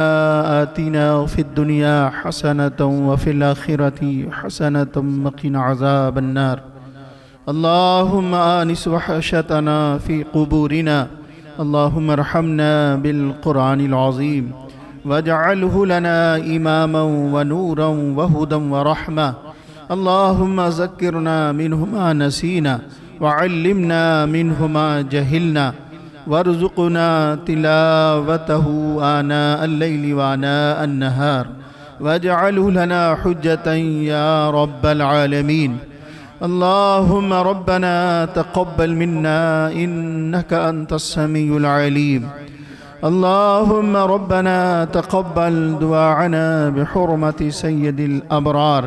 آتنا في الدنيا حسنة وفي الآخرة حسنة وقنا عذاب النار. اللهم آنس وحشتنا في قبورنا. اللهم ارحمنا بالقرآن العظيم واجعله لنا إماما ونورا وهدى ورحمة. اللهم ذكرنا منه ما نسينا وعلمنا منه ما جهلنا وارزقنا تلاوته آناء الليل وآناء النهار واجعله لنا حجة يا رب العالمين. اللهم ربنا تقبل منا إنك أنت السميع العليم. اللهم ربنا تقبل دعاءنا بحرمة سيد الأبرار،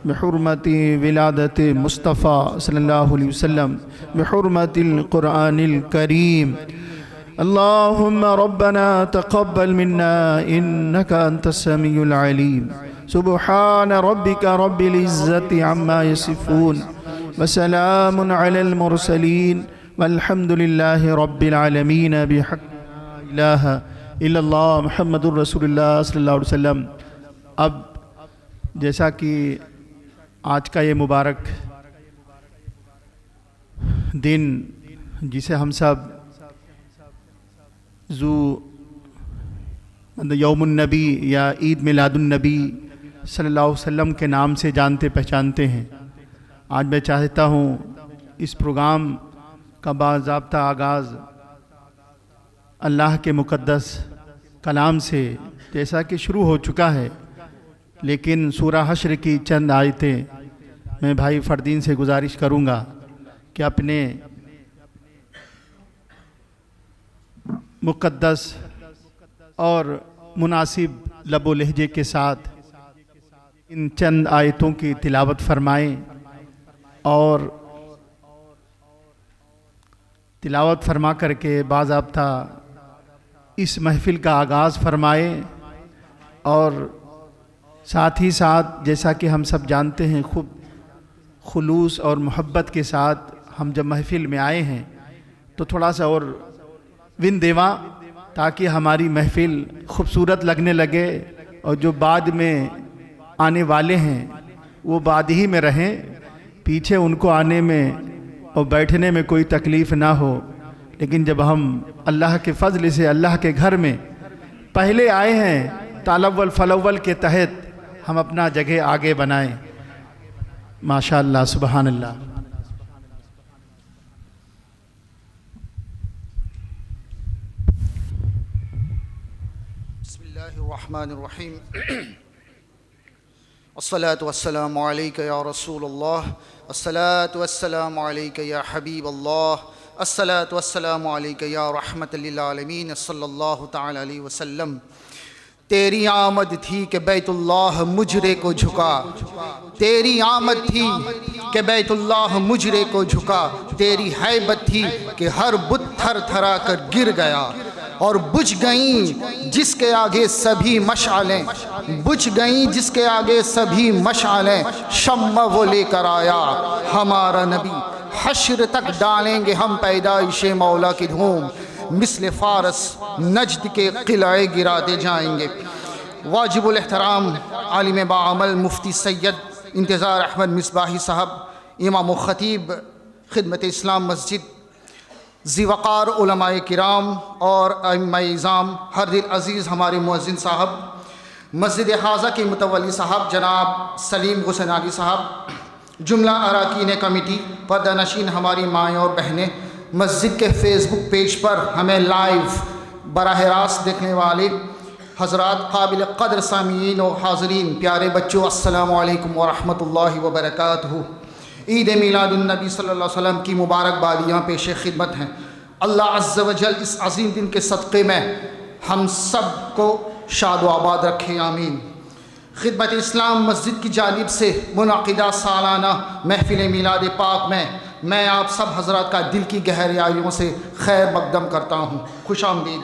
بحرمة ولادة مصطفى صلى الله عليه وسلم، بحرمة القرآن الكريم. اللهم ربنا تقبل منا إنك أنت السميع العليم. سبحان ربك رب العزة عما يصفون وسلام على المرسلين والحمد لله رب العالمين بحق لا إله إلا اللہ محمد الرسول اللہ صلی اللہ علیہ وسلم. اب جیسا کہ آج کا یہ مبارک دن جسے ہم سب یوم النبی یا عید میلاد النبی صلی اللہ علیہ وسلم کے نام سے جانتے پہچانتے ہیں، آج میں چاہتا ہوں اس پروگرام کا باضابطہ آغاز اللہ کے مقدس کلام سے جیسا کہ شروع ہو چکا ہے، لیکن سورہ حشر کی چند آیتیں میں بھائی فردین سے گزارش کروں گا کہ اپنے مقدس اور مناسب لب و لہجے کے ساتھ ان چند آیتوں کی تلاوت فرمائیں اور تلاوت فرما کر کے باضابطہ اس محفل کا آغاز فرمائیں. اور ساتھ ہی ساتھ جیسا کہ ہم سب جانتے ہیں خوب خلوص اور محبت کے ساتھ ہم جب محفل میں آئے ہیں تو تھوڑا سا اور ون دیواں تاکہ ہماری محفل خوبصورت لگنے لگے اور جو بعد میں آنے والے ہیں وہ بعد ہی میں رہیں، پیچھے ان کو آنے میں اور بیٹھنے میں کوئی تکلیف نہ ہو. لیکن جب ہم اللہ کے فضل سے اللہ کے گھر میں پہلے آئے ہیں تالاول فلاول کے تحت ہم اپنا جگہ آگے بنائیں. ماشاء اللہ، سبحان اللہ. بسم اللہ الرحمن الرحیم. الصلاة والسلام علیک یا رسول اللہ، الصلاة والسلام علیک یا حبیب اللہ، الصلاة والسلام علیک یا رحمت للعالمین صلی اللہ تعالی علیہ وسلم. تیری آمد تھی کہ بیت اللہ مجرے کو جھکا، تیری آمد تھی کہ بیت اللہ مجرے کو جھکا، تیری ہیبت تھی کہ ہر بت تھر تھرا کر گر گیا، اور بجھ گئیں جس کے آگے سبھی مشعلیں، بجھ گئیں جس کے آگے سبھی مشعلیں، شمع وہ لے کر آیا ہمارا نبی. حشر تک ڈالیں گے ہم پیدائش مولا کی دھوم، مثل فارس نجد کے قلعے گراتے جائیں گے. واجب الاحترام عالم باعمل مفتی سید انتظار احمد مصباحی صاحب، امام و خطیب خدمت اسلام مسجد، ذی وقار علماء کرام اور ائمہ اعظام، ہر دل عزیز ہمارے مؤذن صاحب، مسجد حاضہ کے متولی صاحب جناب سلیم حسین علی صاحب، جملہ اراکین کمیٹی، پردہ نشین ہماری مائیں اور بہنیں، مسجد کے فیس بک پیج پر ہمیں لائیو براہ راست دیکھنے والے حضرات، قابل قدر سامعین و حاضرین، پیارے بچوں، السلام علیکم ورحمۃ اللہ وبرکاتہ. عید میلاد النبی صلی اللہ علیہ وسلم کی مبارکبادیاں پیش خدمت ہیں. اللہ عز و جل اس عظیم دن کے صدقے میں ہم سب کو شاد و آباد رکھے، آمین. خدمت اسلام مسجد کی جانب سے منعقدہ سالانہ محفل میلاد پاک میں آپ سب حضرات کا دل کی گہرائیوں سے خیر مقدم کرتا ہوں. خوش آمدید.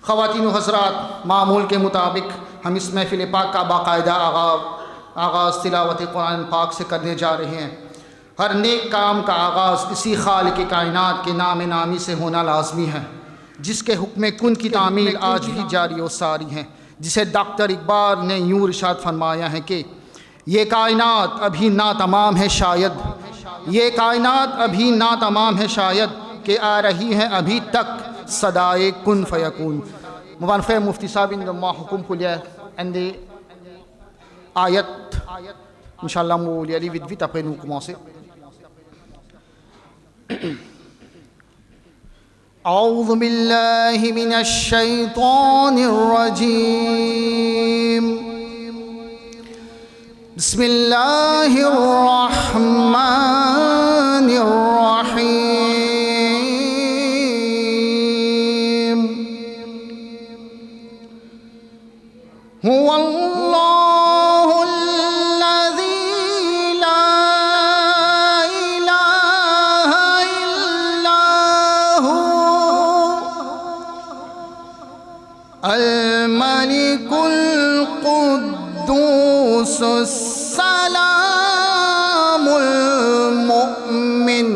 خواتین و حضرات، معمول کے مطابق ہم اس محفل پاک کا باقاعدہ آغاز تلاوت قرآن پاک سے کرنے جا رہے ہیں. ہر نیک کام کا آغاز اسی خالق کائنات کے نام نامی سے ہونا لازمی ہے، جس کے حکم کن کی تعمیل آج بھی جاری و ساری ہیں، جسے ڈاکٹر اقبال نے یوں ارشاد فرمایا ہے کہ یہ کائنات ابھی ناتمام ہے شاید، یہ کائنات ابھی ناتمام ہے شاید، کہ آ رہی ہے ابھی تک صدائے کن فیکون. مبارک مفتی صاحب ان ما حکم کلیہ اندے آیت انشاءاللہ مولی علی ودوی تقینو کما سے. اعوذ باللہ من الشیطان الرجیم، بسم اللہ الرحمن الرحیم. هو اللہ الذی لا الہ الا هو الملک القدوس السلام المؤمن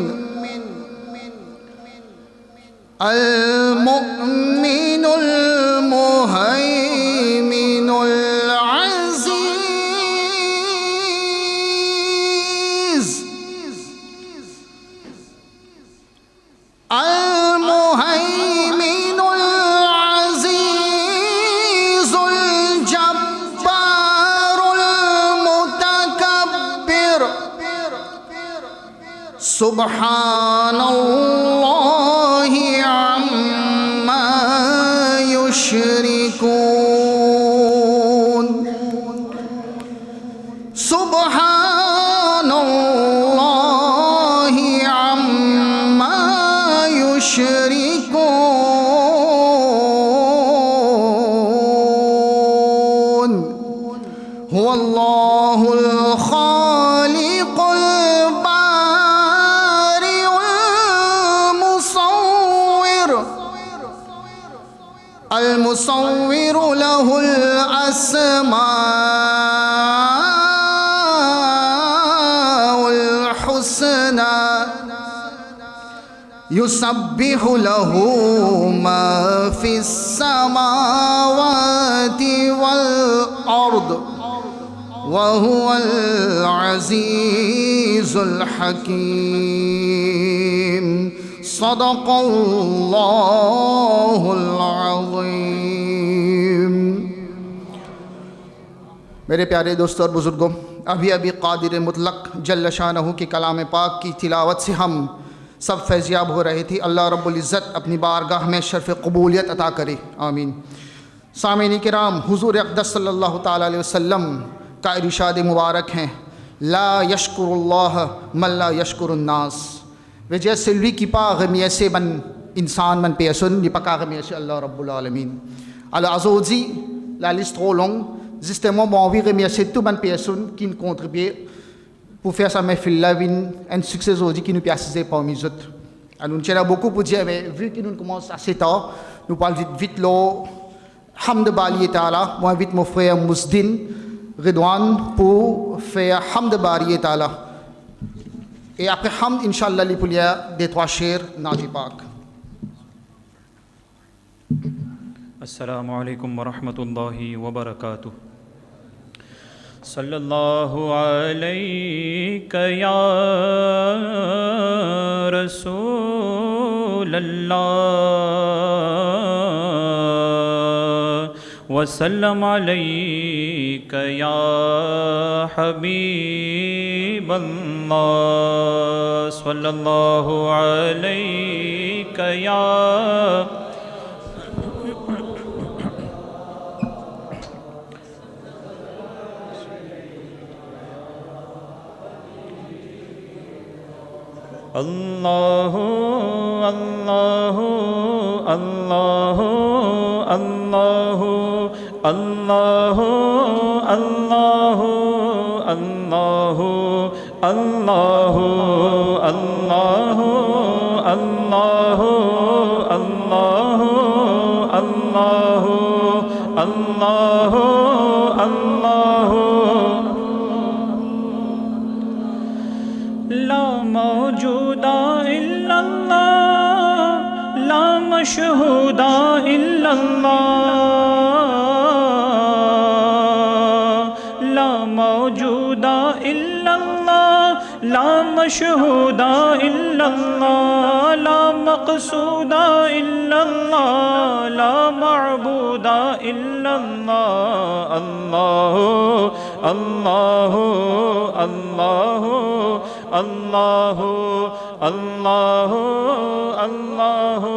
المؤمن المہیمن العزیز المہیمن العزیز الجبار المتکبر. سبحان اللہ عما یشرکون. سبحان اللہ عما یشرکون. هو اللہ الخالق البارئ المصور له الأسماء الحسنى يسبح له ما في السماوات والأرض وهو العزيز الحكيم. صدق اللہ العظیم. میرے پیارے دوستوں اور بزرگوں، ابھی قادر مطلق جل شانہ کے کلام پاک کی تلاوت سے ہم سب فیضیاب ہو رہے تھے. اللہ رب العزت اپنی بارگاہ میں شرف قبولیت عطا کرے، آمین. سامعین کرام، حضور اقدس صلی اللہ تعالیٰ علیہ وسلم کا ارشاد مبارک ہیں، لا یشکر اللہ من لا یشکر الناس. وجہ سلوی کی پا غمیسے من انسان من پیسن لپکا غمیسے اللہ رب العالمین. العزوزی لالستغولون زستمو مووی غمیسے تو من پیسن can contribuer pour faire sa mehfil lavin en succès aujourd'hui qui nous piasse parmi les autres. Alors nous avons beaucoup pour dire, mais vu que nous commençons assez tard, nous parlons vite l'eau Hamd Bali Ta'ala. Moi invite mon frère Mousdin Redouane pour faire Hamd Bali Ta'ala. Et après Hamd, Inch'Allah, les poulières des trois chers Naji Pak. Assalamu alaikum wa rahmatullahi wa barakatuh. صلی اللہ علیک یا رسول اللہ وسلم علیک یا حبیب اللہ صلی اللہ علیک یا اللہ اللہ اللہ اللہ اللہ اللہ اللہ اللہ اللہ اللہ اللہ اللہ اللہ اللہ لا موجود الا اللہ لا مشہود الا اللہ لا مشہود الا اللہ لا مقصود الا اللہ لا معبود الا اللہ اللہ اللہ اللہ اللہ اللہ اللہ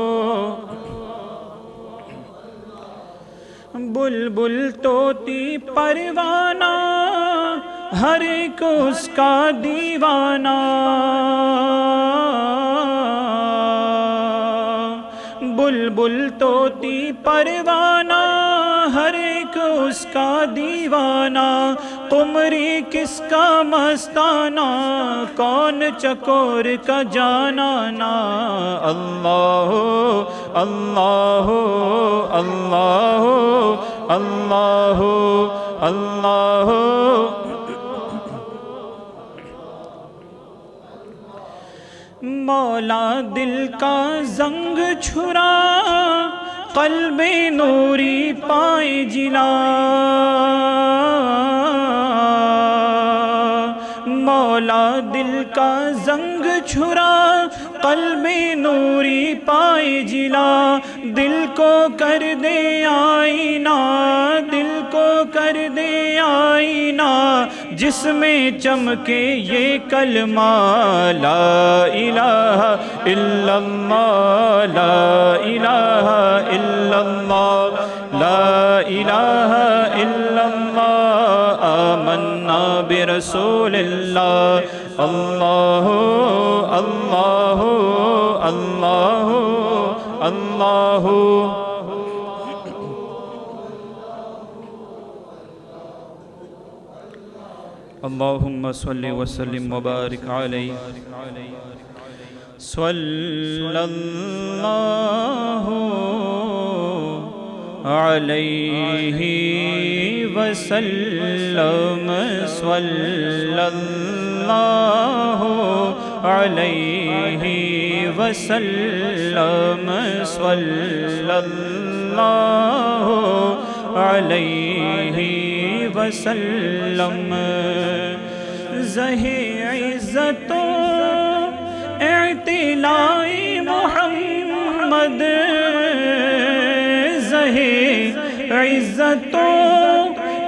بلبل طوطی پروانہ ہر ایک اس کا دیوانہ بلبل طوطی پروانہ ہر ایک اس کا دیوانہ قمری کس کا مستانہ کون چکور کا جانانا اللہ اللہ اللہ اللہ اللہ مولا دل کا زنگ چھرا قلب نوری پائے جلا مولا دل کا زنگ چھرا قلب نوری پائے جلا دل کو کر دے آئینہ دل کو کر دے آئینہ جس میں چمکے یہ کلمہ لا الہ الا اللہ لا الہ الا اللہ لا الہ الا اللہ آمنا برسول اللہ اللہ اللہ اللہ اللہ اللہم صلی وسلم وبارک علیہ صلی اللہ علیہ وسلم صلی اللہ علیہ وسلم صلی اللہ علیہ وسلم زہِ عزت و اعتلاء محمد زہِ عزت و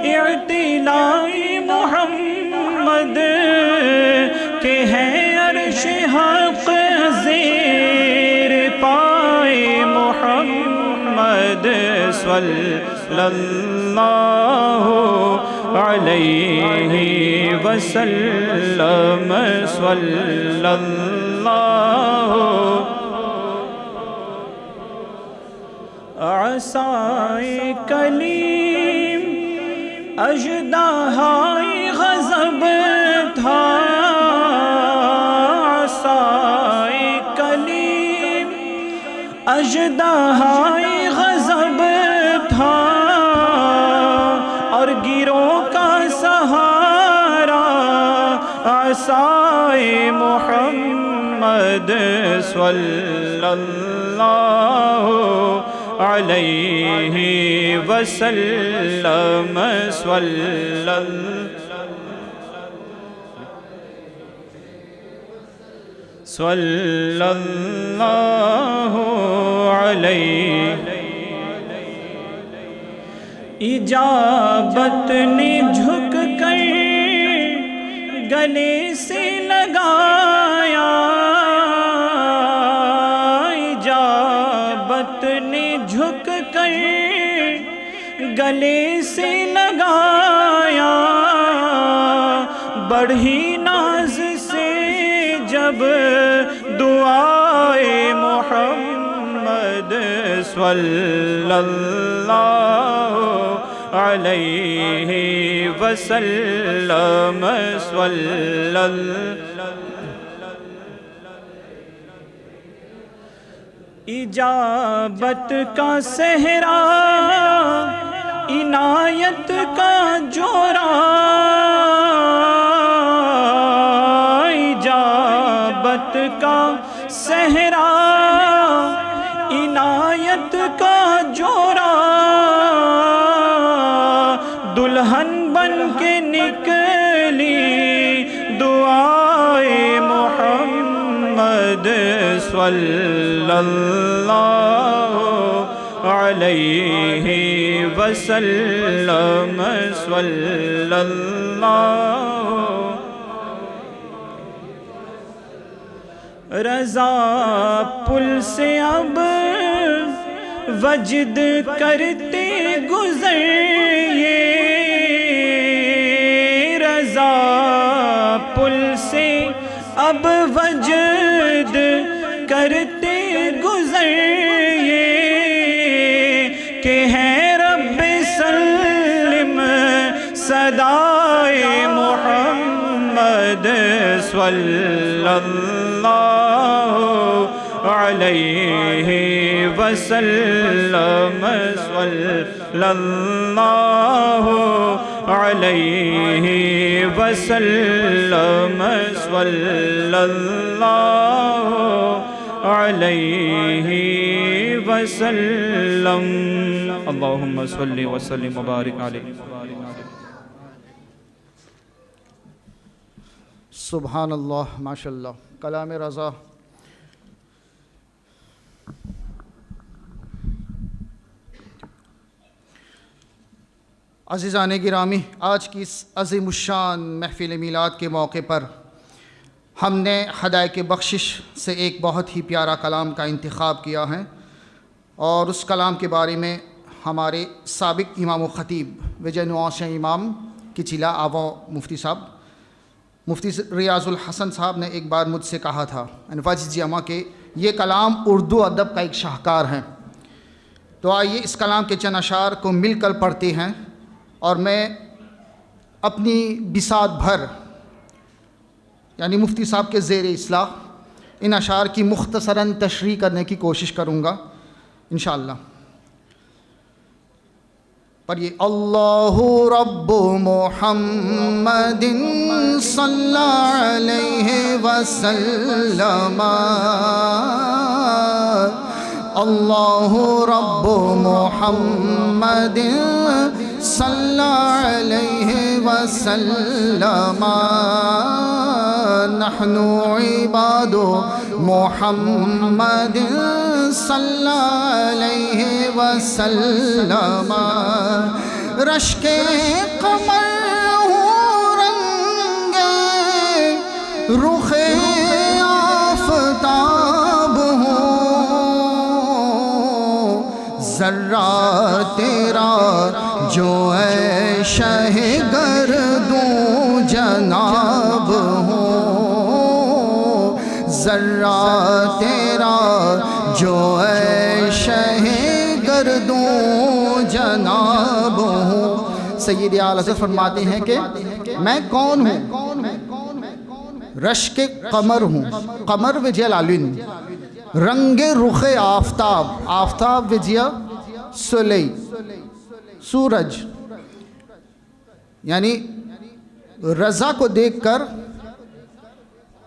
اعتلاء محمد کہ ہے عرش حق زیر پائے محمد صلی اللہ علیہ وسلم صلی اللہ عصائے کلیم اژدہائے غضب تھا عصائے کلیم اژدہائے غضب تھا اور گروہ کا سہارا عصائے محمد صلی اللہ علیہ وسلم صلی اللہ علیہ اجابت نے جھک کر گلے سے لگایا اجابت نے جھک کر گلے سے لگایا بڑھی ناز سے جب دعائے محمد صلی اللہ علیہ وسلم صلی اجابت کا صحرا عنایت کا جورا اجابت کا صحرا عنایت کا جورا دلہن بن کے نکلی دعائے محمد صلی اللہ علیہ وسلم صلی اللہ رضا پل سے اب وجد کرتے گزر یہ رضا پل سے اب وجد کرتے گزر یہ کہ ہے رب سلم صدائے محمد صلی اللہ علیہ وسلم صلی اللہ علیہ وسلم صلی اللہ علیہ وسلم اللہم صلی وسلم وبارک علیہ سبحان اللہ ماشاء اللہ کلام رضا عزیزان گرامی، آج کی اس عظیم الشان محفل میلاد کے موقع پر ہم نے ہدایت بخشش سے ایک بہت ہی پیارا کلام کا انتخاب کیا ہے، اور اس کلام کے بارے میں ہمارے سابق امام و خطیب وجے نواز امام کی چلا آوا مفتی صاحب مفتی ریاض الحسن صاحب نے ایک بار مجھ سے کہا تھا انفاج جامع کہ یہ کلام اردو ادب کا ایک شاہکار ہے، تو آئیے اس کلام کے چند اشعار کو مل کر پڑھتے ہیں، اور میں اپنی بساط بھر یعنی مفتی صاحب کے زیر اصلاح ان اشعار کی مختصراً تشریح کرنے کی کوشش کروں گا انشاءاللہ۔ پڑھیے اللہ رب محمد صلی علیہ وسلم اللہ رب محمد صلی علیہ وسلم نحن عباد محمد صلی علیہ وسلم رشک قمر ہوں رنگ رخ آفتاب ہوں ذرہ تیرا جو ہے شہ گردوں جناب ہوں ذرہ تیرا جو ہے شہ گردوں جناب ہوں۔ سید اعلی حضرت فرماتے ہیں کہ میں کون ہوں؟ رشک قمر ہوں، قمر وجہ لالن، رنگ رخ آفتاب، آفتاب وجہ سلی، سورج، یعنی رضا کو دیکھ کر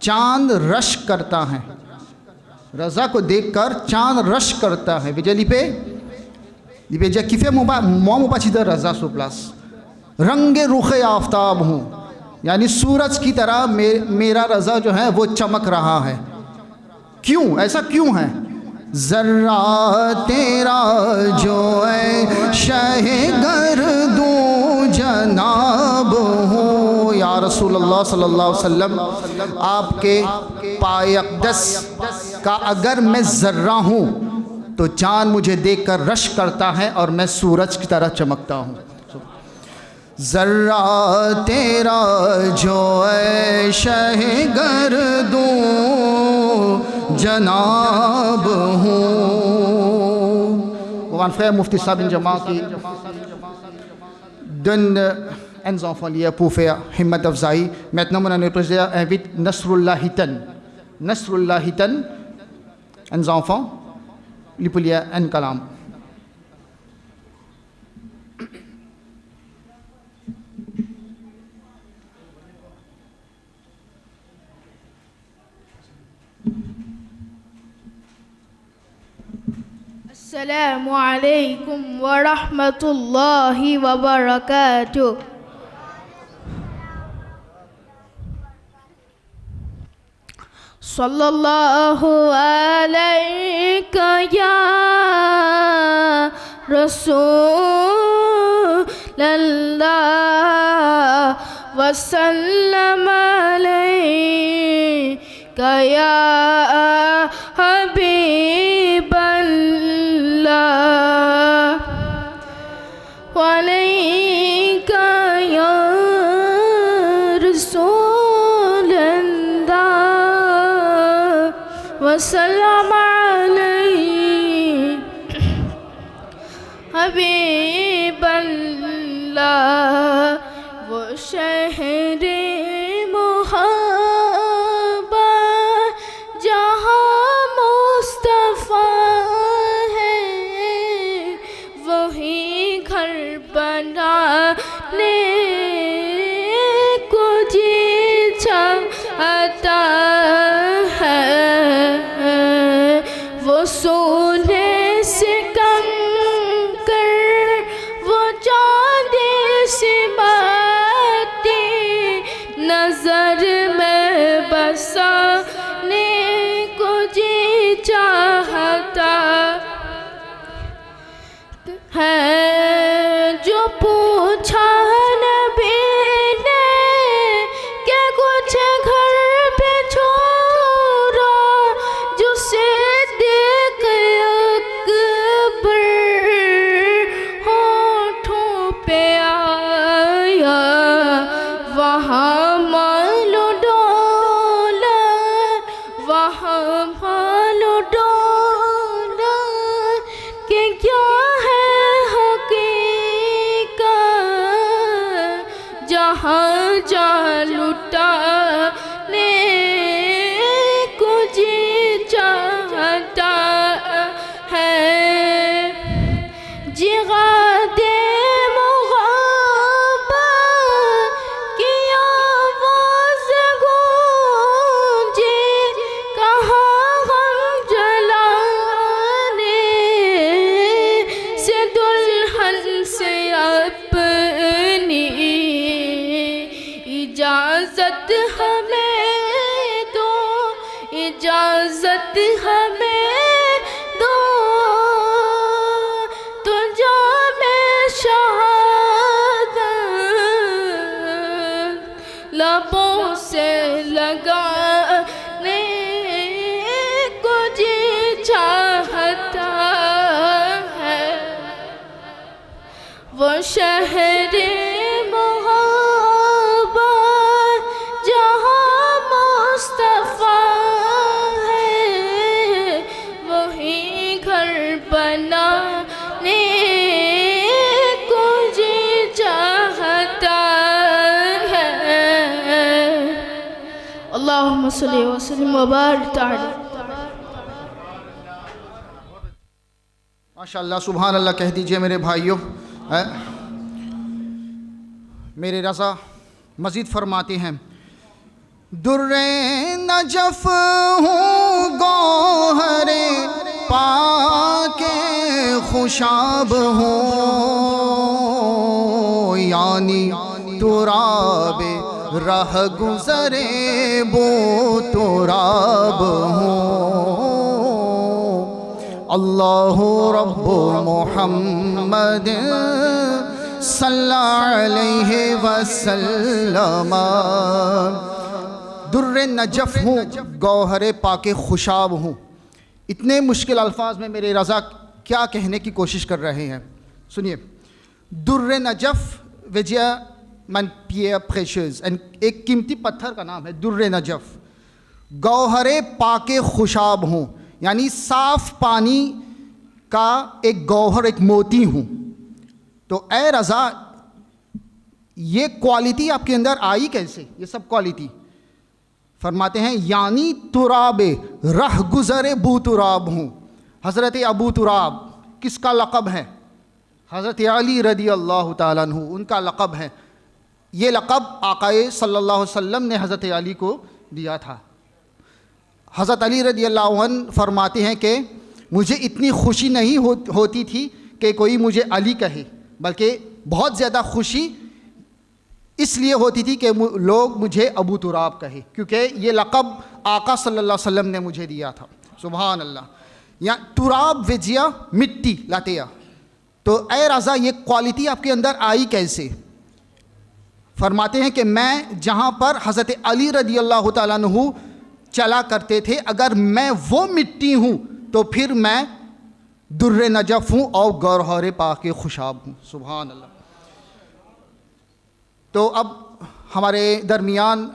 چاند رشک کرتا ہے، رضا کو دیکھ کر چاند رشک کرتا ہے وجہ لیپے جا کیفے موم پچیدہ رضا سپلاس رنگ رخ آفتاب ہوں، یعنی سورج کی طرح میرا رضا جو ہے وہ چمک رہا ہے۔ کیوں ایسا کیوں ہے؟ ذرہ تیرا جو ہے شہ گردوں جناب ہوں۔ یا رسول اللہ صلی اللہ علیہ وسلم، آپ کے پائے اقدس کا اگر میں ذرہ ہوں تو چاند مجھے دیکھ کر رشک کرتا ہے اور میں سورج کی طرح چمکتا ہوں۔ ذرہ تیرا جو ہے شہ گردوں جناب ہوں۔ وانفع مفتی صاحب جماع کی دن انزام فلیہ پوفیا ہمت افزائی میتنمون انپرزیا ایویت نصر اللہ تن انزام فان لپلیا ان کلام۔ السلام علیکم ورحمۃ اللہ وبرکاتہ۔ صلی اللہ علیہ یا رسول اللہ وسلم علیہ یا حبیب اللہ وعلیک یا رسول اللہ وسلم علیہ حبیب اللہ وہ شہر محبت جہاں مصطفیٰ ہے وہی گھر بنانے کو جی چاہتا ہے وہ سونے سے کم کر وہ چاندی سی باتیں نظر میں بسانے کو جی چاہتا ہے جو پوچھا نبی نے کہ کچھ گھر پہ چھوڑا جو صدیق اکبر ہونٹوں پہ آیا وہاں مال و دولت وہاں مال و دولت کہ کیا ہے حقیقت جہاں جا لٹانے کو جی چاہتا ہے جغاد محبت کی آواز گونجے کہاں غم جلانے سے دلہن سے اپنی اجازت ہمیں دو اجازت ہمیں دو تو جام شہادت لبوں سے لگانے کو جی چاہتا ہے وہ شہر محبت جہاں مصطفیٰ ہے وہی گھر بنانے کو جی چاہتا ہے اللہم صلی وسلم وبارک علیہ ماشاءاللہ سبحان اللہ کہہ دیجئے میرے بھائیوں. میرے رضا مزید فرماتے ہیں در نجف ہوں گوہر پاک خوشاب ہوں یعنی تراب رہ گزرے بو تراب ہوں اللہ رب محمد صلی علیہ وسلم. در نجف ہوں گوہر پاک خوشاب ہوں. اتنے مشکل الفاظ میں میرے رضا کیا کہنے کی کوشش کر رہے ہیں سنیے. در نجف وجیا من پیئر پریشرز ایک قیمتی پتھر کا نام ہے در نجف. گوہر پاک خوشاب ہوں یعنی صاف پانی کا ایک گوہر ایک موتی ہوں. تو اے رضا یہ کوالٹی آپ کے اندر آئی کیسے؟ یہ سب کوالٹی فرماتے ہیں یعنی تراب رہ گزر بو تراب ہوں. حضرت ابو تراب کس کا لقب ہے؟ حضرت علی رضی اللہ تعالیٰ عنہ ان کا لقب ہے. یہ لقب آقائے صلی اللہ علیہ وسلم نے حضرت علی کو دیا تھا. حضرت علی رضی اللہ عنہ فرماتے ہیں کہ مجھے اتنی خوشی نہیں ہوتی تھی کہ کوئی مجھے علی کہے، بلکہ بہت زیادہ خوشی اس لیے ہوتی تھی کہ لوگ مجھے ابو تراب کہے، کیونکہ یہ لقب آقا صلی اللہ علیہ وسلم نے مجھے دیا تھا. سبحان اللہ. یا تراب وجیا مٹی لاتیا. تو اے رضا یہ کوالٹی آپ کے اندر آئی کیسے؟ فرماتے ہیں کہ میں جہاں پر حضرت علی رضی اللہ تعالیٰ عنہ چلا کرتے تھے، اگر میں وہ مٹی ہوں تو پھر میں در نجف ہوں اور گوہر پاک خوشاب ہوں. سبحان اللہ. تو اب ہمارے درمیان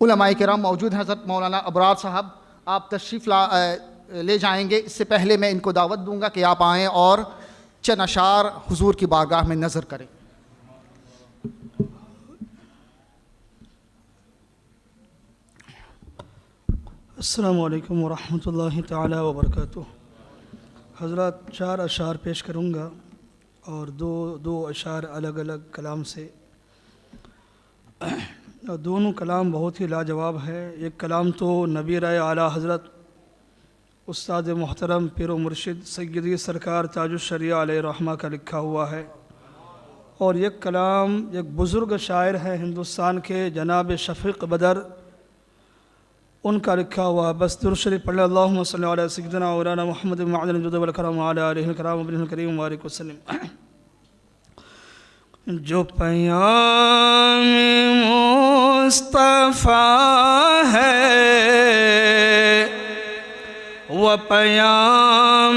علماء کرام موجود ہیں. حضرت مولانا ابرار صاحب آپ تشریف لے جائیں گے. اس سے پہلے میں ان کو دعوت دوں گا کہ آپ آئیں اور چند اشعار حضور کی بارگاہ میں نظر کریں. السلام علیکم ورحمۃ اللہ تعالی وبرکاتہ. حضرات 4 اشعار پیش کروں گا اور دو اشعار الگ الگ کلام سے. دونوں کلام بہت ہی لاجواب ہے. ایک کلام تو نبی رائے اعلیٰ حضرت استاد محترم پیر و مرشد سیدی سرکار تاج الشریعہ علیہ رحمہ کا لکھا ہوا ہے، اور ایک کلام ایک بزرگ شاعر ہے ہندوستان کے جناب شفیق بدر، ان کا لکھا ہوا. بس درود شریف پڑھ لیں. اللہم صلی علی سیدنا مولانا محمد معدن الجود والکرم وعلی آلہ الکرام وابنہ الکریم وبارک وسلم. جو پیام مصطفیٰ ہے وہ پیام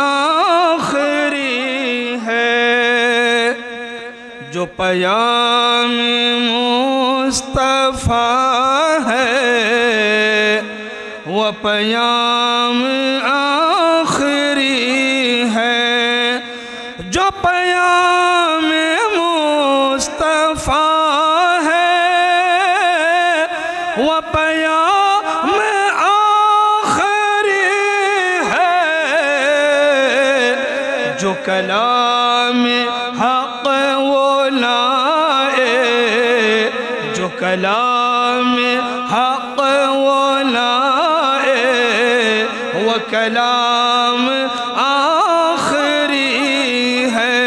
آخری ہے. جو پیام مصطفیٰ ہے وہ پیام آخری ہے. جو پیام مصطفیٰ ہے وہ پیام آخری ہے. جو کلام حق وہ لائے، جو کلام حق وہ لائے وہ کلام آخری ہے.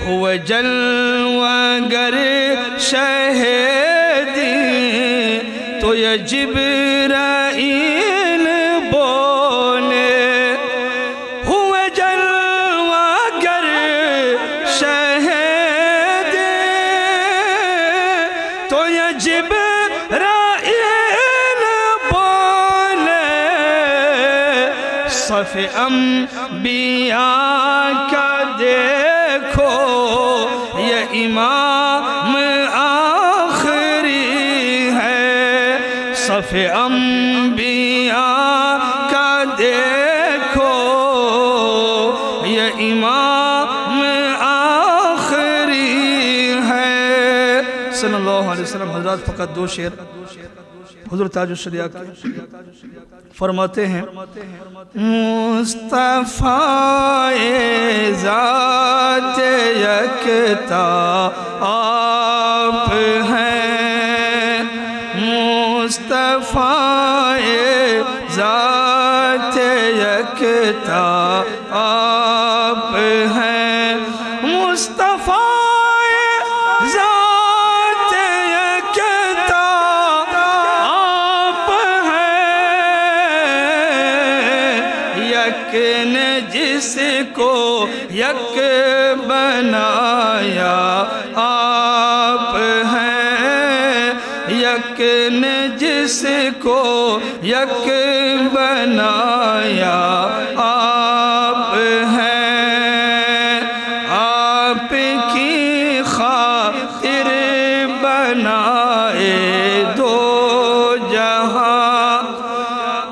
ہوا جلوہ گر شہیدی تو یہ جبرائیل بولے. ہوا جلوہ گر شہیدی تو یہ جبرائیل بولے. صف انبیاء کا دیکھو یہ امام آخری ہے. صف انبیاء کا دیکھو یہ امام آخری ہے. صلی اللہ علیہ وسلم. حضرات فقط 2 شعر حضور تاج الشریعہ کے فرماتے ہیں. مصطفیٰ ذات یکتا آپ ہیں. مصطفیٰ ذات یکتا آپ ہیں. مصطفیٰ ذات یکتا آپ ہیں. یک نے جس کو یک بنایا آپ ہیں. یک نے جس کو یک بنایا آپ ہیں. آپ کی خاطر بنائے 2 جہاں.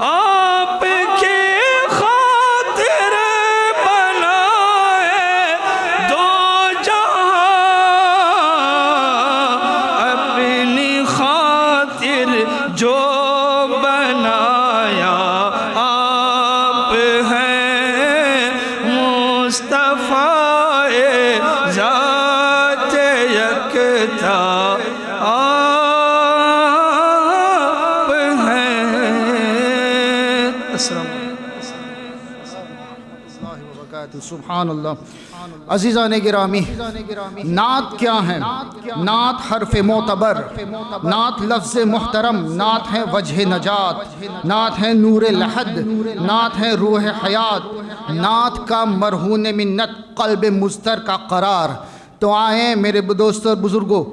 آپ کی خاطر بنائے 2 جہاں. اپنی خاطر جو بنایا آپ ہیں. مصطفیٰ ذات یکتا آپ ہیں. السلام علیکم. اللہ وبرکاتہ. سبحان اللہ. عزیزان گرامی، نعت کیا ہے؟ نعت حرف معتبر، نعت لفظ محترم، نعت ہے وجہ نجات، نعت ہے نور لحد، نعت ہے روح حیات، نعت کا مرہون منت، قلب مضطر کا قرار۔ تو آئیں میرے دوستوں اور بزرگوں،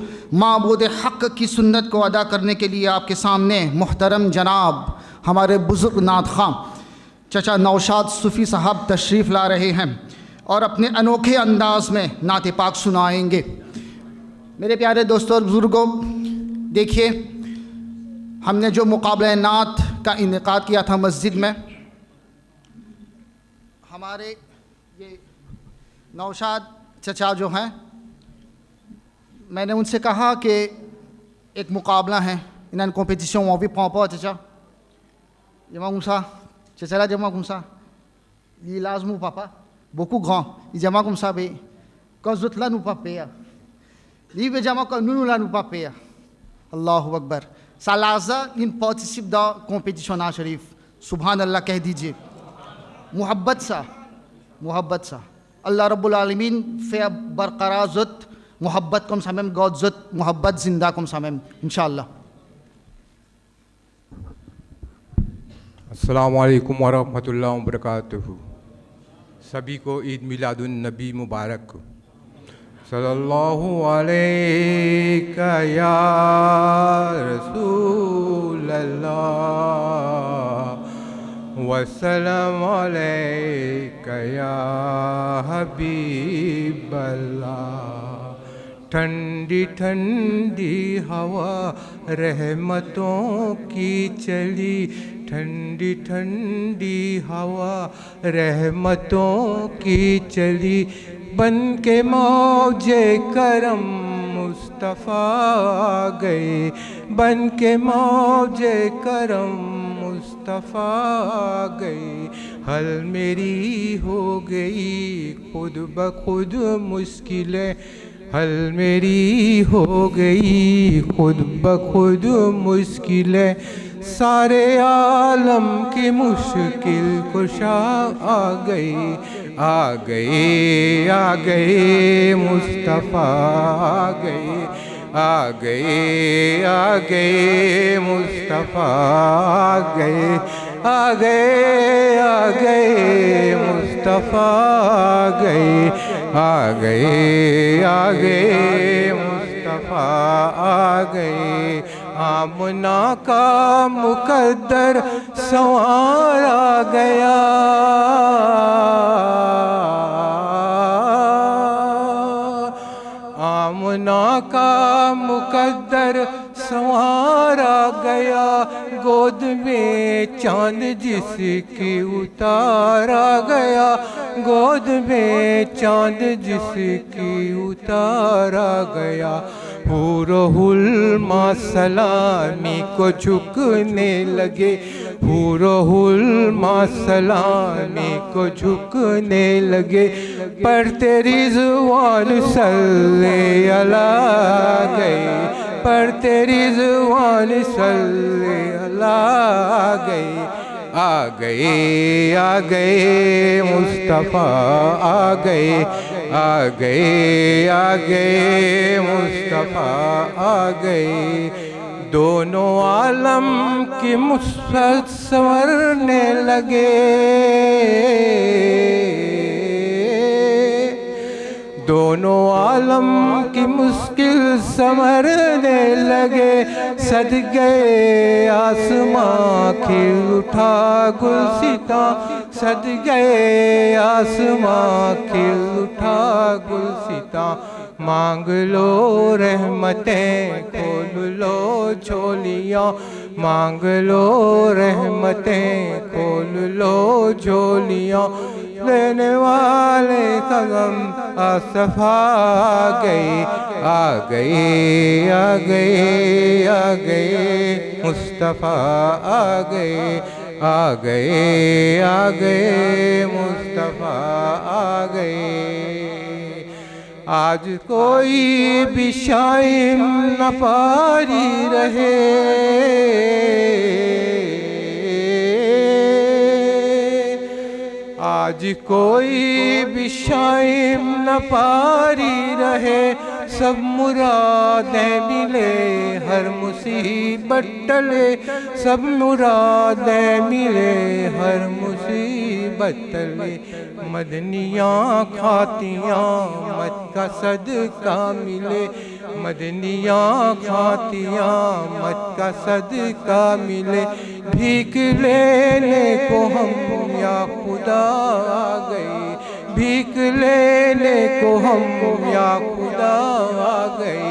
معبود حق کی سنت کو ادا کرنے کے لیے آپ کے سامنے محترم جناب ہمارے بزرگ نعت خواں چچا نوشاد صوفی صاحب تشریف لا رہے ہیں اور اپنے انوکھے انداز میں نعت پاک سنائیں گے۔ میرے پیارے دوستوں اور بزرگوں، دیکھیے ہم نے جو مقابلہ نعت کا انعقاد کیا تھا مسجد میں، ہمارے یہ نوشاد چچا جو ہیں، میں نے ان سے کہا کہ ایک مقابلہ ہے انہاں کمپیٹیشن وہ بھی پاپا چچا جمع گمسا چچا جمع گمسا یہ لازمو پاپا beaucoup grand ijama comme ça be quand zut la nous pas payer libe jama quand nous la nous pas payer Allahu Akbar salaza in participe dans compétition à Sharif subhanallah کہہ دیجئے محبت سا اللہ رب العالمین فی برقرار زت محبت کم سامم گود زت محبت زندہ کم سامم انشاءاللہ۔ السلام علیکم ورحمۃ اللہ وبرکاتہ۔ سبھی کو عید میلاد النبی مبارک۔ صلی اللہ علیہ یا رسول اللہ وسلم علیہ یا حبیب اللہ۔ ٹھنڈی ٹھنڈی ہوا رحمتوں کی چلی، ٹھنڈی ٹھنڈی ہوا رحمتوں کی چلی، بن کے موج کرم مصطفیٰ آ گئے، بن کے موج کرم مصطفیٰ آ گئے۔ حل میری ہو گئی خود بخود مشکلیں، حل میری ہو گئی خود بخود مشکلیں، سارے عالم کی مشکل کشا آ گئے، آ گئے آ گئے مصطفیٰ آ گئے، آ گئے آ گئے مصطفیٰ آ گئے، آ گئے آ گئے مصطفیٰ آ گئے، آ گئے آ گئے مصطفیٰ آ گئے۔ آمنہ کا مقدر سنوارا گیا، آمنہ کا مقدر سنوارا گیا، گود میں چاند جس کی اتارا گیا، گود میں چاند جس کی اتارا گیا۔ حور و حلما سلامی کو جھکنے لگے، حور و حلما سلامی کو جھکنے لگے، پڑھتے رضوان صلی اللہ گئے، پڑھتے رضوان صلی اللہ گئے، آ گئے آ گئے مصطفیٰ آ گئے، آ گئے آ گئے مصطفیٰ آ گئے۔ دونوں عالم کی مصیبت سنورنے لگے، دونوں عالم کی مشکل سنورنے لگے، صدقے آسماں کھل اٹھا گلستاں، صدقے آسماں کھل اٹھا گلستاں، مانگ لو رحمتیں کھول لو جھولیاں، مانگ لو رحمتیں کھول لو جھولیاں، لینے والے کا غم آصف آ گئے، آ گئے آ گئے آ گئے مصطفیٰ آ گئے، آ گئے آ گئے مصطفیٰ آ گئے۔ آج کوئی بھی شائم نہ پاری رہے، آج کوئی بھی شائم نہ پاری رہے، سب مرادیں ملے، ہر مصیبت ٹلے، سب مرادیں ملے، ہر مصیبت ٹلے، مدنیاں کھاتیاں مت کا صدقہ ملے، مدنیاں کھاتیاں مت کا صدقہ ملے، بھیک لینے کو ہم یا خدا آ گئے، بھیک لینے کو ہم یا خدا آ گئے،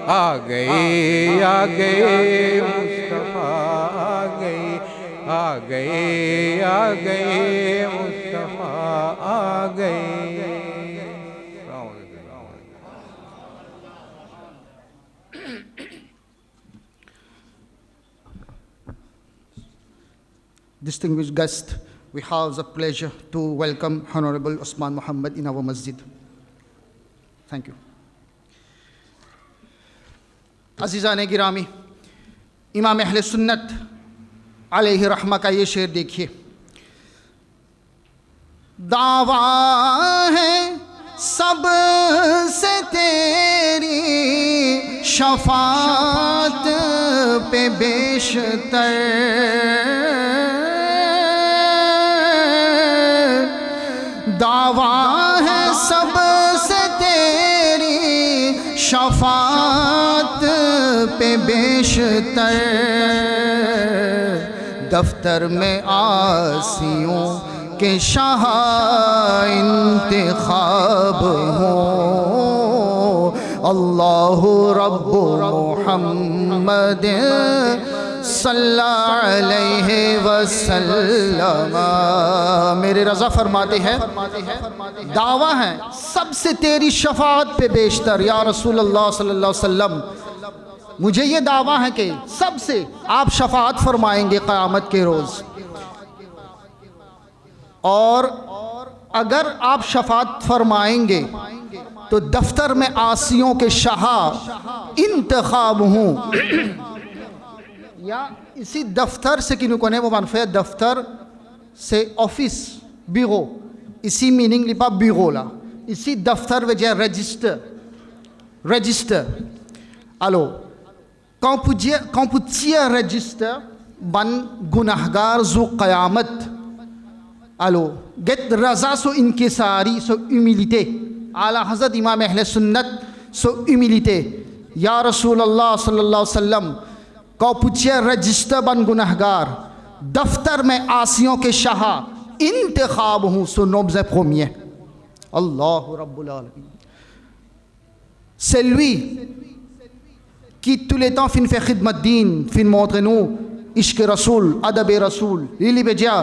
آ گئے آ گئے مصطفیٰ آ گئے، آ گئے آ گئے مصطفیٰ آ گئے۔ Distinguished guests, we have the pleasure to welcome Honorable Usman Muhammad in our masjid. Thank you. عزیزان گرامی، امام اہل سنت علیہ رحمہ کا یہ شعر دیکھیے، دعویٰ ہے سب سے تیری شفاعت پہ بیشتر، دعویٰ ہے سب سے تیری شفاعت پہ بیشتر، دفتر میں عاصیوں کے شاہ انتخاب ہوں، اللہ رب محمد صلی علیہ وسلم۔ میرے رضا فرماتے ہیں دعویٰ ہے سب سے تیری شفاعت پہ بیشتر، یا رسول اللہ صلی اللہ علیہ وسلم مجھے یہ دعویٰ ہے کہ سب سے آپ شفاعت فرمائیں گے قیامت کے روز، اور اگر آپ شفاعت فرمائیں گے تو دفتر میں عاصیوں کے شاہ انتخاب ہوں، یا اسی دفتر سے کنو کونے وہ منفع دفتر سے آفس بیرو، اسی میننگ لپا بیرولا، اسی دفتر وجہ رجسٹر الو quand پوچھیا رجسٹر بن گناہگار زو قیامت الو گت رضا سو انکساری سو humilité، اعلی حضرت امام اہل سنت سو humilité، یا رسول اللہ صلی اللہ علیہ وسلم کو پوچھیا رجسٹر بن گناہگار دفتر میں عاصیوں کے شاہ انتخاب ہوں سو نوبز پرومیے، اللہ رب العالمین۔ C'est lui qui tous les temps fin fait khidmat din, fin montre nous ishq rasoul, adab rasoul، lili beja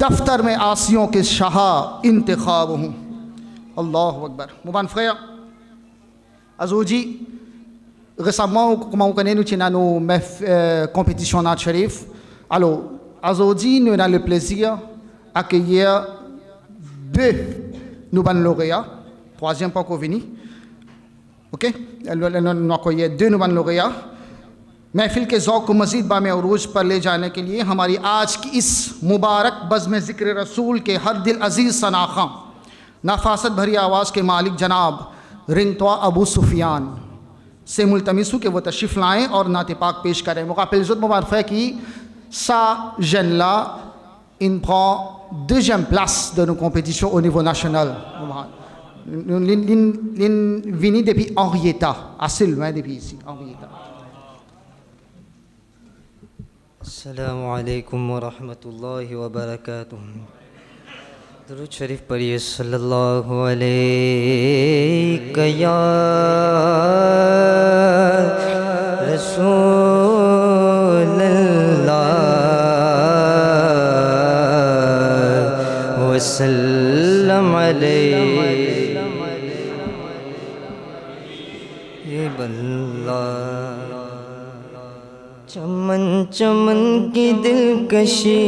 دفتر میں عاصیوں کے شاہ انتخاب ہوں، اللہ اکبر۔ مبان فریا ازوجی récemment comment on connaît nous tenons nos compétitions nat sharif. Alors aujourd'hui nous avons le plaisir d'accueillir deux nouveaux lauréats, troisième pas qu'on venu, ok, nous accueillir deux nouveaux lauréats محفل کے ذوق کو مزید بام عروج پر لے جانے کے لیے ہماری آج کی اس مبارک بزم ذکر رسول کے ہر دل عزیز شناخواں نفاست بھری آواز کے مالک جناب رنتوا ابو سفیان سے ملتمس ہوں کہ وہ تشریف لائیں اور نعت پاک پیش کریں۔ مقابل عزت مبارفہ qui ça jeune-là il prend deuxième place de nos compétitions au niveau national. Il vient depuis Henrietta, assez loin depuis ici, Henrietta. السلام علیکم ورحمۃ اللہ وبرکاتہ۔ درود شریف پڑھیے صلی اللہ علیہ یا رسول اللہ وسلم علیہ اللہ۔ چمن چمن کی دلکشی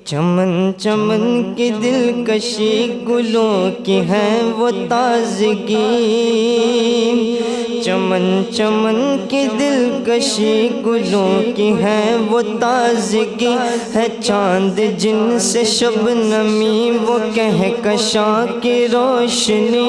چمن چمن کی دلکشی گلوں کی ہے وہ تازگی، چمن چمن کی دلکشی گلوں کی ہے وہ تازگی ہے چاند جن سے شبنمی وہ کہکشاں کی روشنی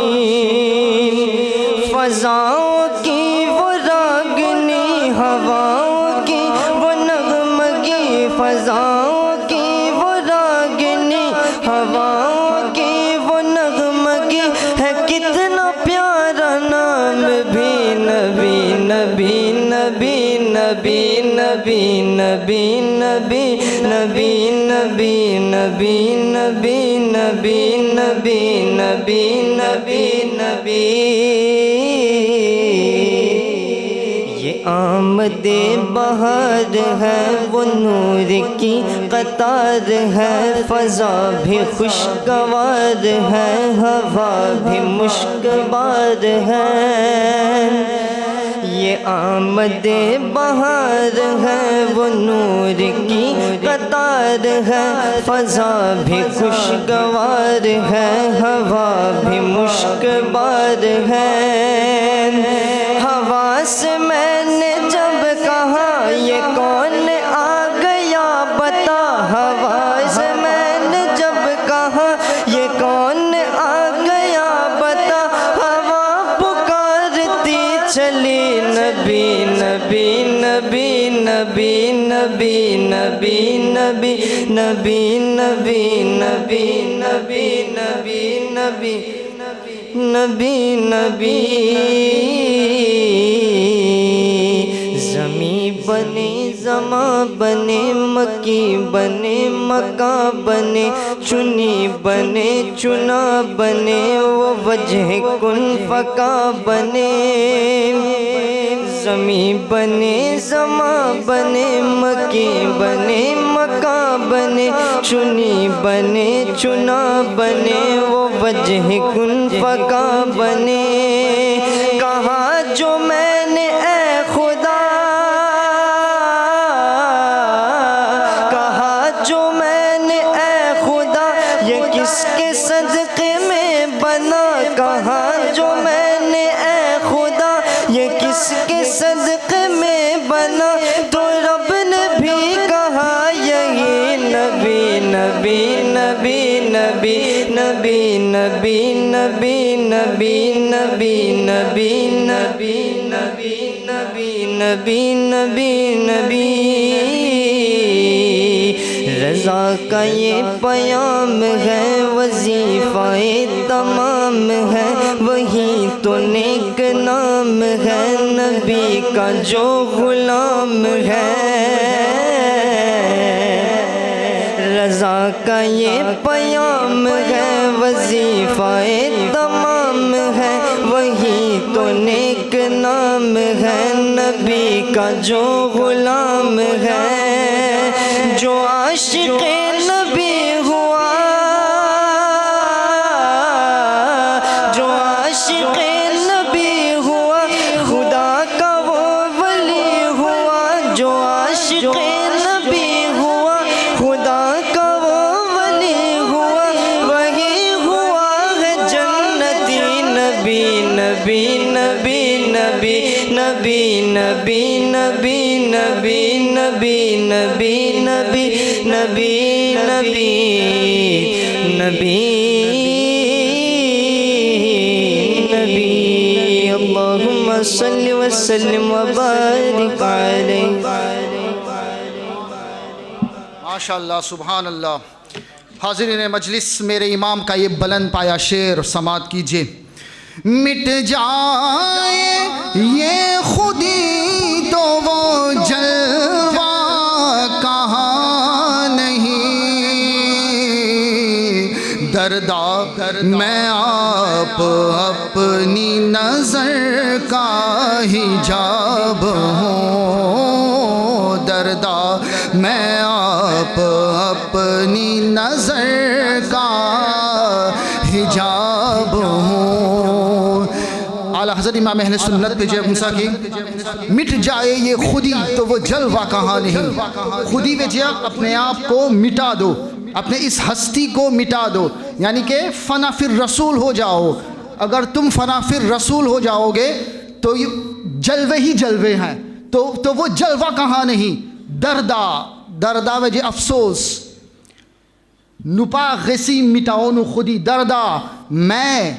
فضاؤں کی وہ راگنی ہواؤں کی وہ نغمگی فضاؤں کی وہ راگنی ہواؤں کی وہ نغمگی ہے کتنا پیارا نام بھی نبی نبی نبی نبی نبی نبی نبی نبی نبی نبی نبی نبی نبی نبی نبی نبی یہ آمد بہار ہے وہ نور کی قطار ہے فضا بھی خوشگوار ہے ہوا بھی مشکبار ہے یہ آمد بہار ہے وہ نور کی قطار ہے فضا بھی خوشگوار ہے ہوا بھی مشکبار ہے ہوا سے میں نے جب کہا یہ کون آ گیا بتا ہوا سے میں نے جب کہا یہ کون آ گیا بتا ہوا پکارتی چلی نبی نبی نبی نبی نبی نبی نبی نبی نبی نبی نبی نبی نبی نبی نبی زمیں بنے زماں بنے مکی بنے مکاں بنے چنی بنے چنا بنے وہ وجہ کن فکا بنے زمیں بنے زماں بنے مکی بنے مکاں بنے چنی بنے چنا بنے وہ وجہ کن فکا بنے کہا جو میں نے اے خدا کہا جو میں نے اے خدا یہ کس کے صدقے میں بنا کہا جو میں نے اے خدا یہ کس کے صدقے میں بنا تو رب نے بھی کہا یہی نبی نبی نبی نبی نبی نبی نبی نبی نبی نبی نبی نبی نبی نبی نبی نبی رضا کا یہ پیام ہے وظیفہ تمام ہے وہی تو نیک نام ہے نبی کا جو غلام ہے رضا کا یہ پیام ہے وظیفہ تمام ہے وہی تو نیک نام ہے نبی کا جو غلام ہے جو عاشق نبی ہوا جو عاشق نبی ہوا خدا کا وہ ولی ہوا جو عاشق نبی ہوا خدا کا وہ ولی ہوا وہی ہوا ہے جنتی نبی نبی نبی نبی نبی نبی نبی نبی نبی نبی نبی نبی نبی نبی نبی اللہم صلی وسلم وبارک علیہ ماشاءاللہ سبحان اللہ. حاضرین مجلس میرے امام کا یہ بلند پایا شعر سماعت کیجئے. مٹ جائے یہ خودی تو وہ جلوہ کہاں نہیں دردا میں آپ اپنی نظر کا حجاب ہوں دردا میں آپ اپنی نظر کا حجاب ہوں. اعلیٰ حضرت امام اہل سنت پہ جے موسیٰ کی مٹ جائے یہ خودی تو وہ جلوہ کہاں نہیں. خودی پہ جے اپنے آپ کو مٹا دو اپنے اس ہستی کو مٹا دو یعنی کہ فنا فی الرسول ہو جاؤ. اگر تم فنا فی الرسول ہو جاؤ گے تو یہ جلوے ہی جلوے ہیں، تو وہ جلوہ کہاں نہیں، دردا وجہ افسوس نپا غسی مٹاؤن خودی دردا، میں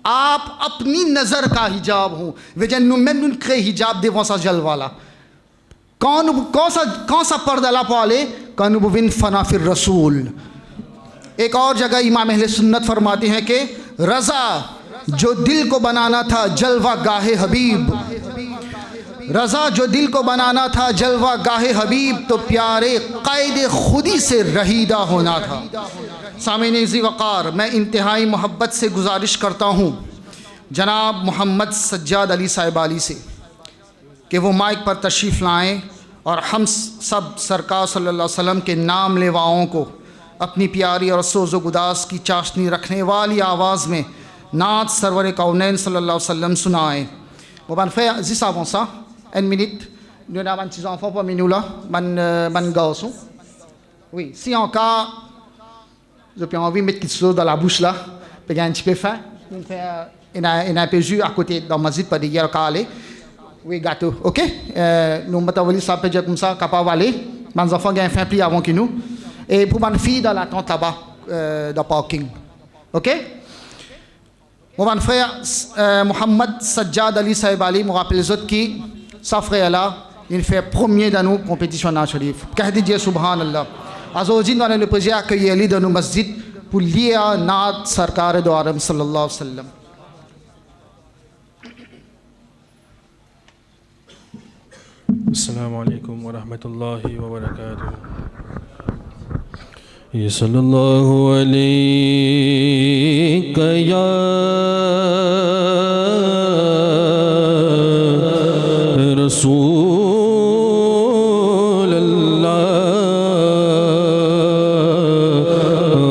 آپ اپنی نظر کا حجاب ہوں وجہ نمن کے حجاب دے واسا جل والا کون سا پردہ لا پالے کنبوین فنا فی الرسول۔ ایک اور جگہ امام اہل سنت فرماتے ہیں کہ رضا جو دل کو بنانا تھا جلوہ گاہ حبیب، رضا جو دل کو بنانا تھا جلوہ گاہ حبیب، تو پیارے قائد خودی سے رہیدہ ہونا تھا۔ سامعین عزیز وقار، میں انتہائی محبت سے گزارش کرتا ہوں جناب محمد سجاد علی صاحب علی سے کہ وہ مائک پر تشریف لائیں اور ہم سب سرکار صلی اللہ علیہ وسلم کے نام لیواؤں کو اپنی پیاری اور سوز و گداز کی چاشنی رکھنے والی آواز میں نعت سرور کونین صلی اللہ علیہ وسلم سنائیں۔ وہ من fait juste avant ça, une minute, nous avons un petit enfant pour nous là, man garçon. Oui, si en cas, j'ai envie de mettre quelque chose dans la bouche là, puis il y a un petit peu faim, il a un peu jus à côté dans ma zite, pas de hier calé. Oui, gâteau, ok? Nous mettons ça peut dire comme ça, capable d'aller. Mes enfants ont faim plus avant que nous. Et pour ma fille dans la tente là-bas, dans le parking. Ok? Mon frère Mohamed Sajjad Ali Sahib Ali me rappelle les autres qui, sa frère là, il fait premier dans nos compétitions nationales. Qu'est-ce que dit Subhanallah? Aujourd'hui, nous allons le plaisir d'accueillir Ali dans nos masjids pour lire Naat Sarkar do Aram sallallahu alayhi wa sallam. السلام عليكم ورحمة الله وبركاته. صلى الله عليك يا رسول الله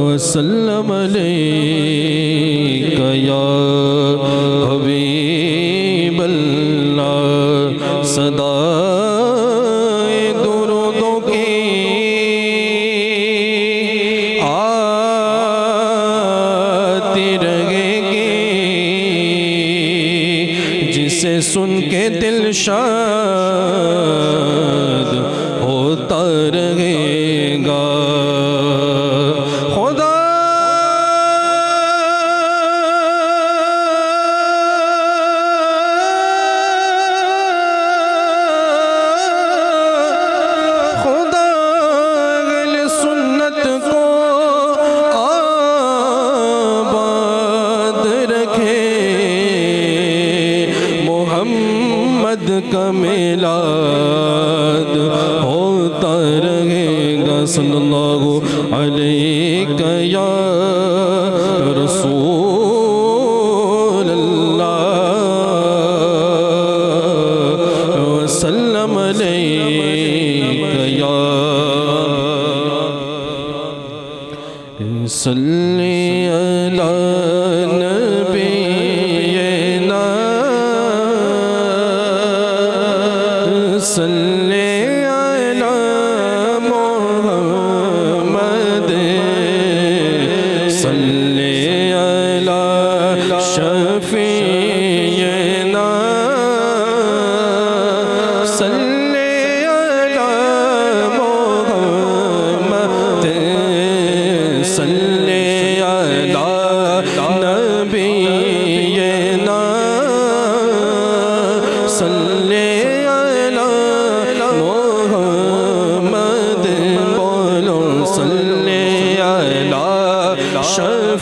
وسلم عليك يا حبيب الله صدا سن کے دل شاد ہوتا رہے گا خدا اہل سنت کو آباد رکھے محمد کا میلاد ہوتا رہے گا صلی اللہ علیہ یا رسول اللہ وسلم علیہ یا صلی علی نبینا صلی علی محمد صلی علی شفیعنا صلی علی محمد صلی علی نبینا صلی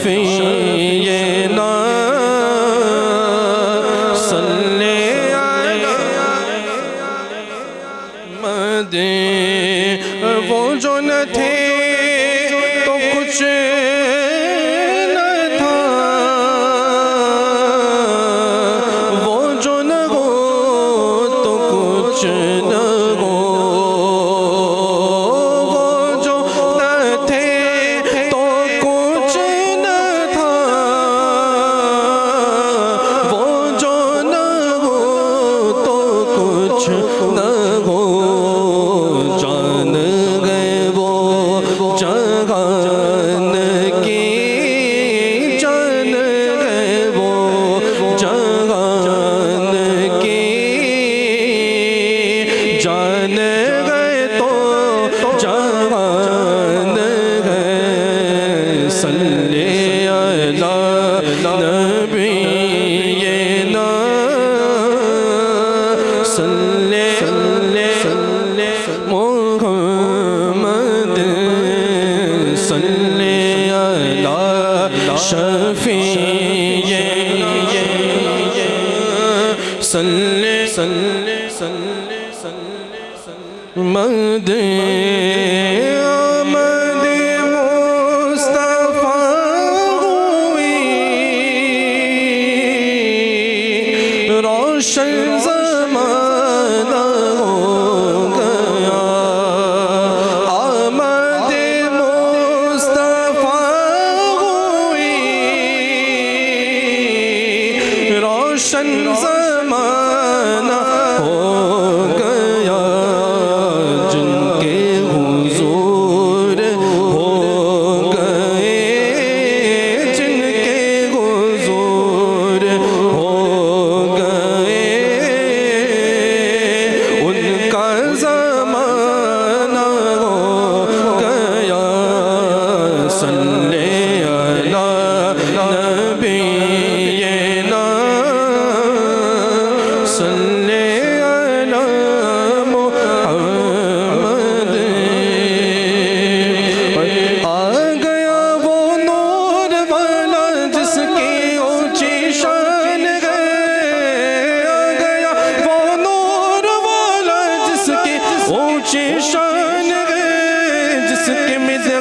شفیعنا صلی علی محمد وہ جو نہ تھے تو کچھ نہ تھا وہ جو نہ ہو تو کچھ نہ ہو وہ جو نہ تھے تو کچھ نہ تھا وہ جو نہ ہو تو کچھ نہ ہو جان گئے وہ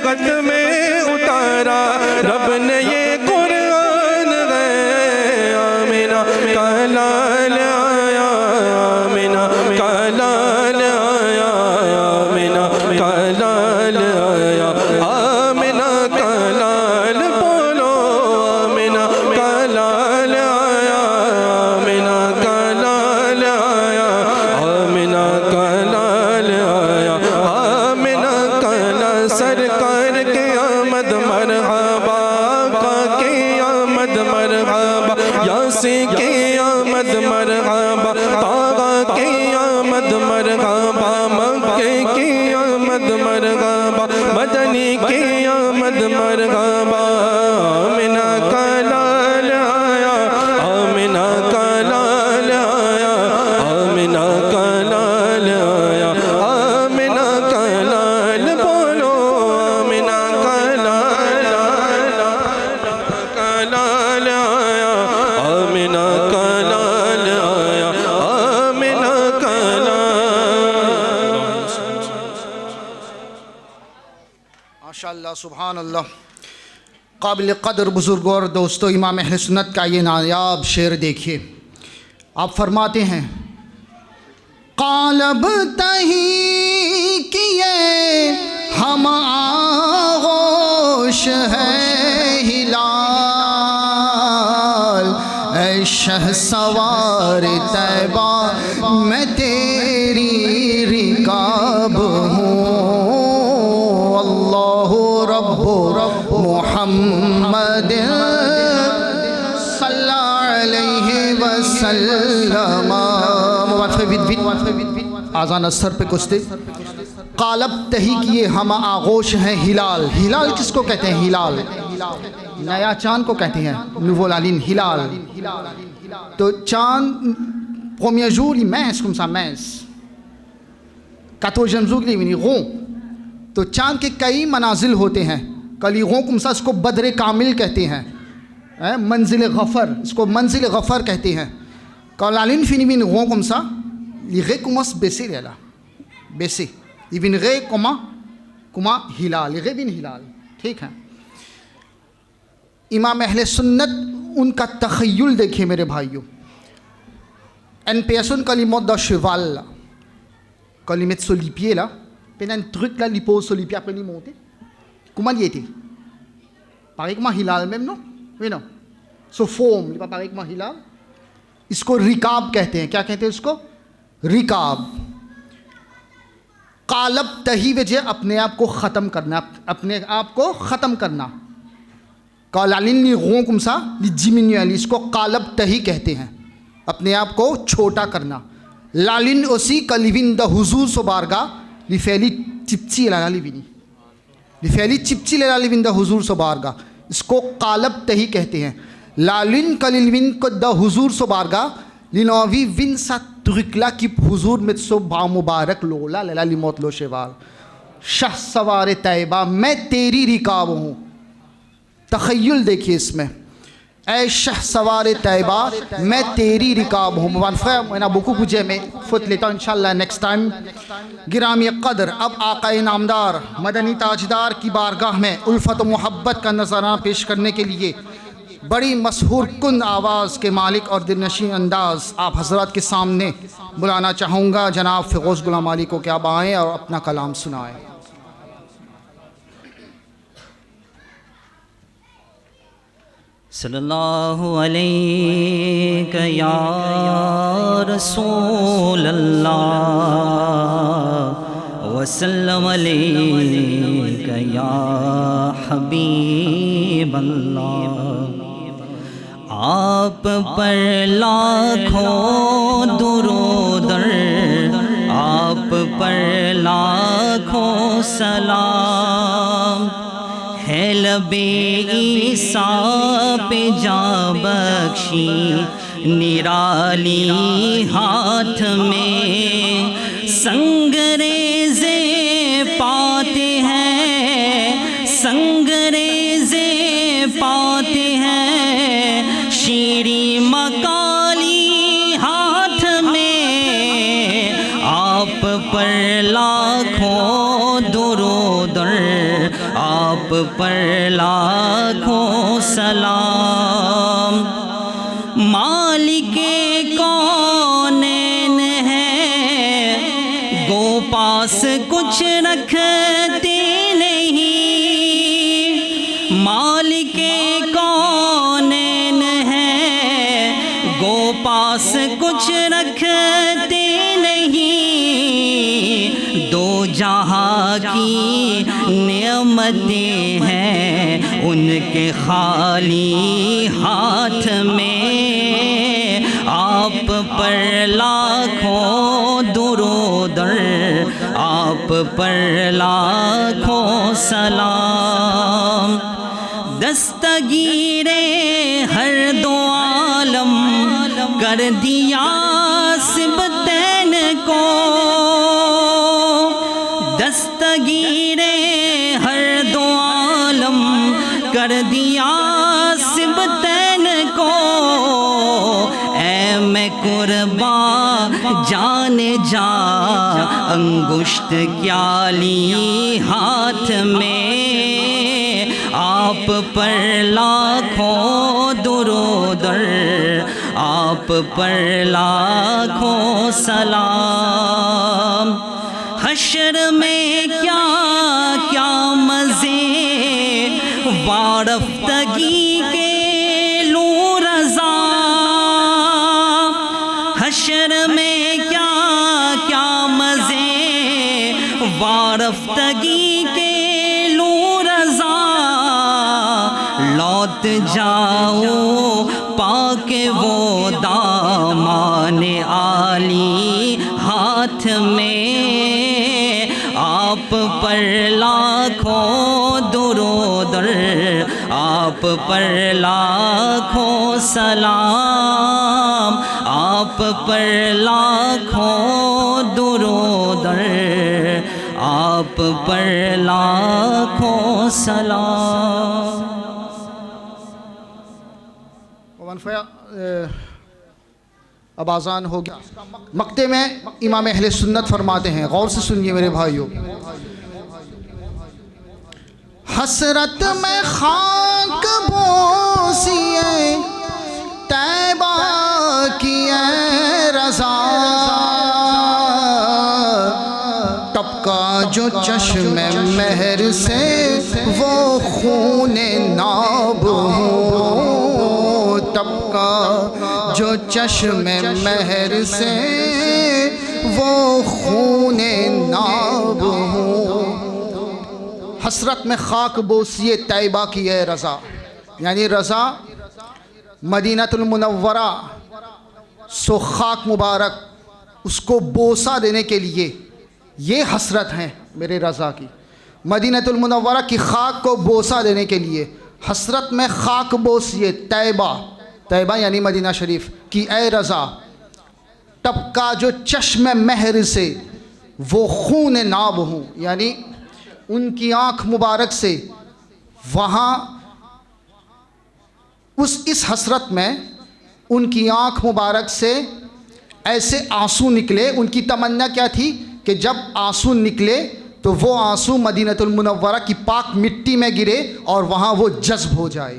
خط میں اتارا رب نے یہ قرآن ہے آمینہ کا لال آیا آمینہ کا لال آیا آمینہ کا لال آیا آمینہ کا لال بولو آمینہ کا لال آیا آمینہ کا لال آیا آمینہ کا لال آیا آمینہ کا لال سرکار کی آمد مرحبا آقا کی آمد مرحبا یاسین کی آمد مرحبا طاغہ کی آمد مرحبا مکے کی آمد مرحبا مدنی کی آمد مرحبا آمینہ کا لال آیا آمینہ کا لال آیا آمینہ کا لال آیا آمینہ کا لال بولو آمینہ کا لال کا لال آیا آمینہ کا لال آیا آمینہ کا لال ماشاءاللہ سبحان اللہ. قابل قدر بزرگوں اور دوستو، امام اہل سنت کا یہ نایاب شعر دیکھیے. آپ فرماتے ہیں قالب تہی کیے ہم آغوش ہے ہلال، اے شہ سوار طیبہ میں تیری رکاب ہوں. اللہ رب محمد صلی علیہ وسلم. آذان اثر پہ کچھ دے. قالب تہی کیے ہم آغوش ہیں ہلال. ہلال کس کو کہتے ہیں؟ ہلال نیا چاند کو کہتے ہیں. nouveau la lune ہلال. تو چاند premier jour immense comme ça mince 14e jour il est rond. تو چاند کے کئی منازل ہوتے ہیں. کلیغوں کم سا اس کو بدر کامل کہتے ہیں. منزل غفر اس کو منزل غفر کہتے ہیں. کالالین فینیمین غوں کم سا لیغے کمس بیسے ریلا بیسے ایون غے کما ہلال لیغے بن ہلال. ٹھیک ہے. امام اہل سنت ان کا تخیل دیکھیے میرے بھائیوں. ان پیسون کلیمot da cheval quand ils mettent sur les pieds là, puis un truc là, ils posent sur les pieds après ils montent. Comment il était? Pareil comme hilal même, non? Oui, non. So forme, il n'est pas pareil comme hilal. اس کو رکاب کہتے ہیں. کیا کہتے ہیں اس کو؟ رکاب. قالب تہی وجہ اپنے آپ کو ختم کرنا، اپنے آپ کو ختم کرنا. کالالین لی غوں کم سا لی جیمینی علی، اس کو قالب تہی کہتے ہیں، اپنے آپ کو چھوٹا کرنا. لالین اسی کلیوین دا حضور سو بارگاہ لی فیلی چپچی لالا لیوینی، لی فیلی چپچی لالا لیوین دا حضور سو بارگاہ، اس کو قالب تہی کہتے ہیں. لالین کلیوین کو دا حضور سو بارگاہ لینوی وین سا ترکلا کی حضور میں سو با مبارک لولا لالا لی موت لو شوال. شہ سوار طیبہ میں تیری رکاب ہوں. تخیل دیکھیے اس میں. اے شہ سوار طیبہ میں تیری رکاب ہوں. میں بکو کچھے میں فت لیتا ہوں انشاءاللہ نیکسٹ ٹائم. گرامی قدر، اب آقا نامدار مدنی تاجدار کی بارگاہ میں الفت و محبت کا نظرانہ پیش کرنے کے لیے بڑی مسحور کن آواز کے مالک اور دلنشین انداز آپ حضرات کے سامنے بلانا چاہوں گا جناب فیروز غلام علی کو کہ آپ آئیں اور اپنا کلام سنائیں. صلی اللہ علیہ یا رسول اللہ وسلم علیہ یا حبیب اللہ. آپ پر لاکھوں درود آپ پر لاکھوں سلام ہے. لبِ عیسیٰ پہ جا بخشی نرالی ہاتھ میں سنگریزے پاتے ہیں، سنگریزے پاتے ہیں، شیریں مکالی ہاتھ میں. آپ پر لاکھوں درود در آپ پر لاکھوں سلام مالک کونین ہے گو پاس کچھ رکھتے نہیں مالک کونین ہے گو پاس کچھ رکھتے نہیں دو جہاں کی نعمتیں ہیں ان کے خالی ہاتھ میں آپ پر لاکھوں درود آپ پر لاکھوں سلام دستگیر ہر دو عالم کر دیا سبتین کو دستگیر ہر دو عالم کر دیا سبتین کو اے میں قربان جان جا انگشت کیا لی ہاتھ میں آپ پر لاکھوں درود آپ پر لاکھوں سلام حشر میں کیا کیا مزے وارفتگی کے لوں رضا حشر میں کیا کیا مزے وارفتگی کے لوں رضا لوٹ جاؤ پاک وہ دامان عالی ہاتھ میں آپ پر لاکھوں درود آپ پر لاکھوں سلام آپ پر لاکھوں درود آپ پر لاکھوں سلام اب آذان ہو گیا مقطع میں امام اہل سنت فرماتے ہیں غور سے سنیے میرے بھائیوں حسرت میں خاک بوسیے طیبہ کی اے رضا ٹپکا جو چشم مہر سے وہ خون ناب ہو ٹپکا جو چشم مہر سے وہ خون ناب ہو حسرت میں خاک بوسیے طیبہ کی اے رضا یعنی رضا مدینہ المنورہ سو خاک مبارک اس کو بوسہ دینے کے لیے یہ حسرت ہیں میرے رضا کی مدینہ المنورہ کی خاک کو بوسہ دینے کے لیے حسرت میں خاک بوسیے طیبہ یعنی مدینہ شریف کی اے رضا ٹپکا جو چشم مہر سے وہ خون ناب ہوں یعنی ان کی آنکھ مبارک سے وہاں اس حسرت میں ان کی آنکھ مبارک سے ایسے آنسو نکلے ان کی تمنا کیا تھی کہ جب آنسو نکلے تو وہ آنسو مدینہ المنورہ کی پاک مٹی میں گرے اور وہاں وہ جذب ہو جائے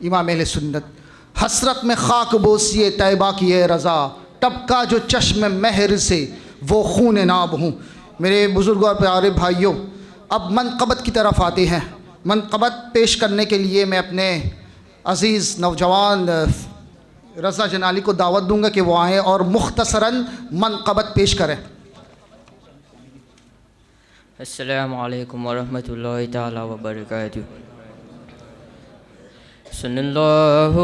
امام اہل سنت حسرت میں خاک بوسیے طیبہ کی اے رضا ٹپکا جو چشم مہر سے وہ خون ناب ہوں میرے بزرگوں اور پیارے بھائیوں اب منقبت کی طرف آتے ہیں منقبت پیش کرنے کے لیے میں اپنے عزیز نوجوان رضا جنالی کو دعوت دوں گا کہ وہ آئیں اور مختصراً منقبت پیش کریں السلام علیکم ورحمۃ اللہ تعالی وبرکاتہ صلی اللہ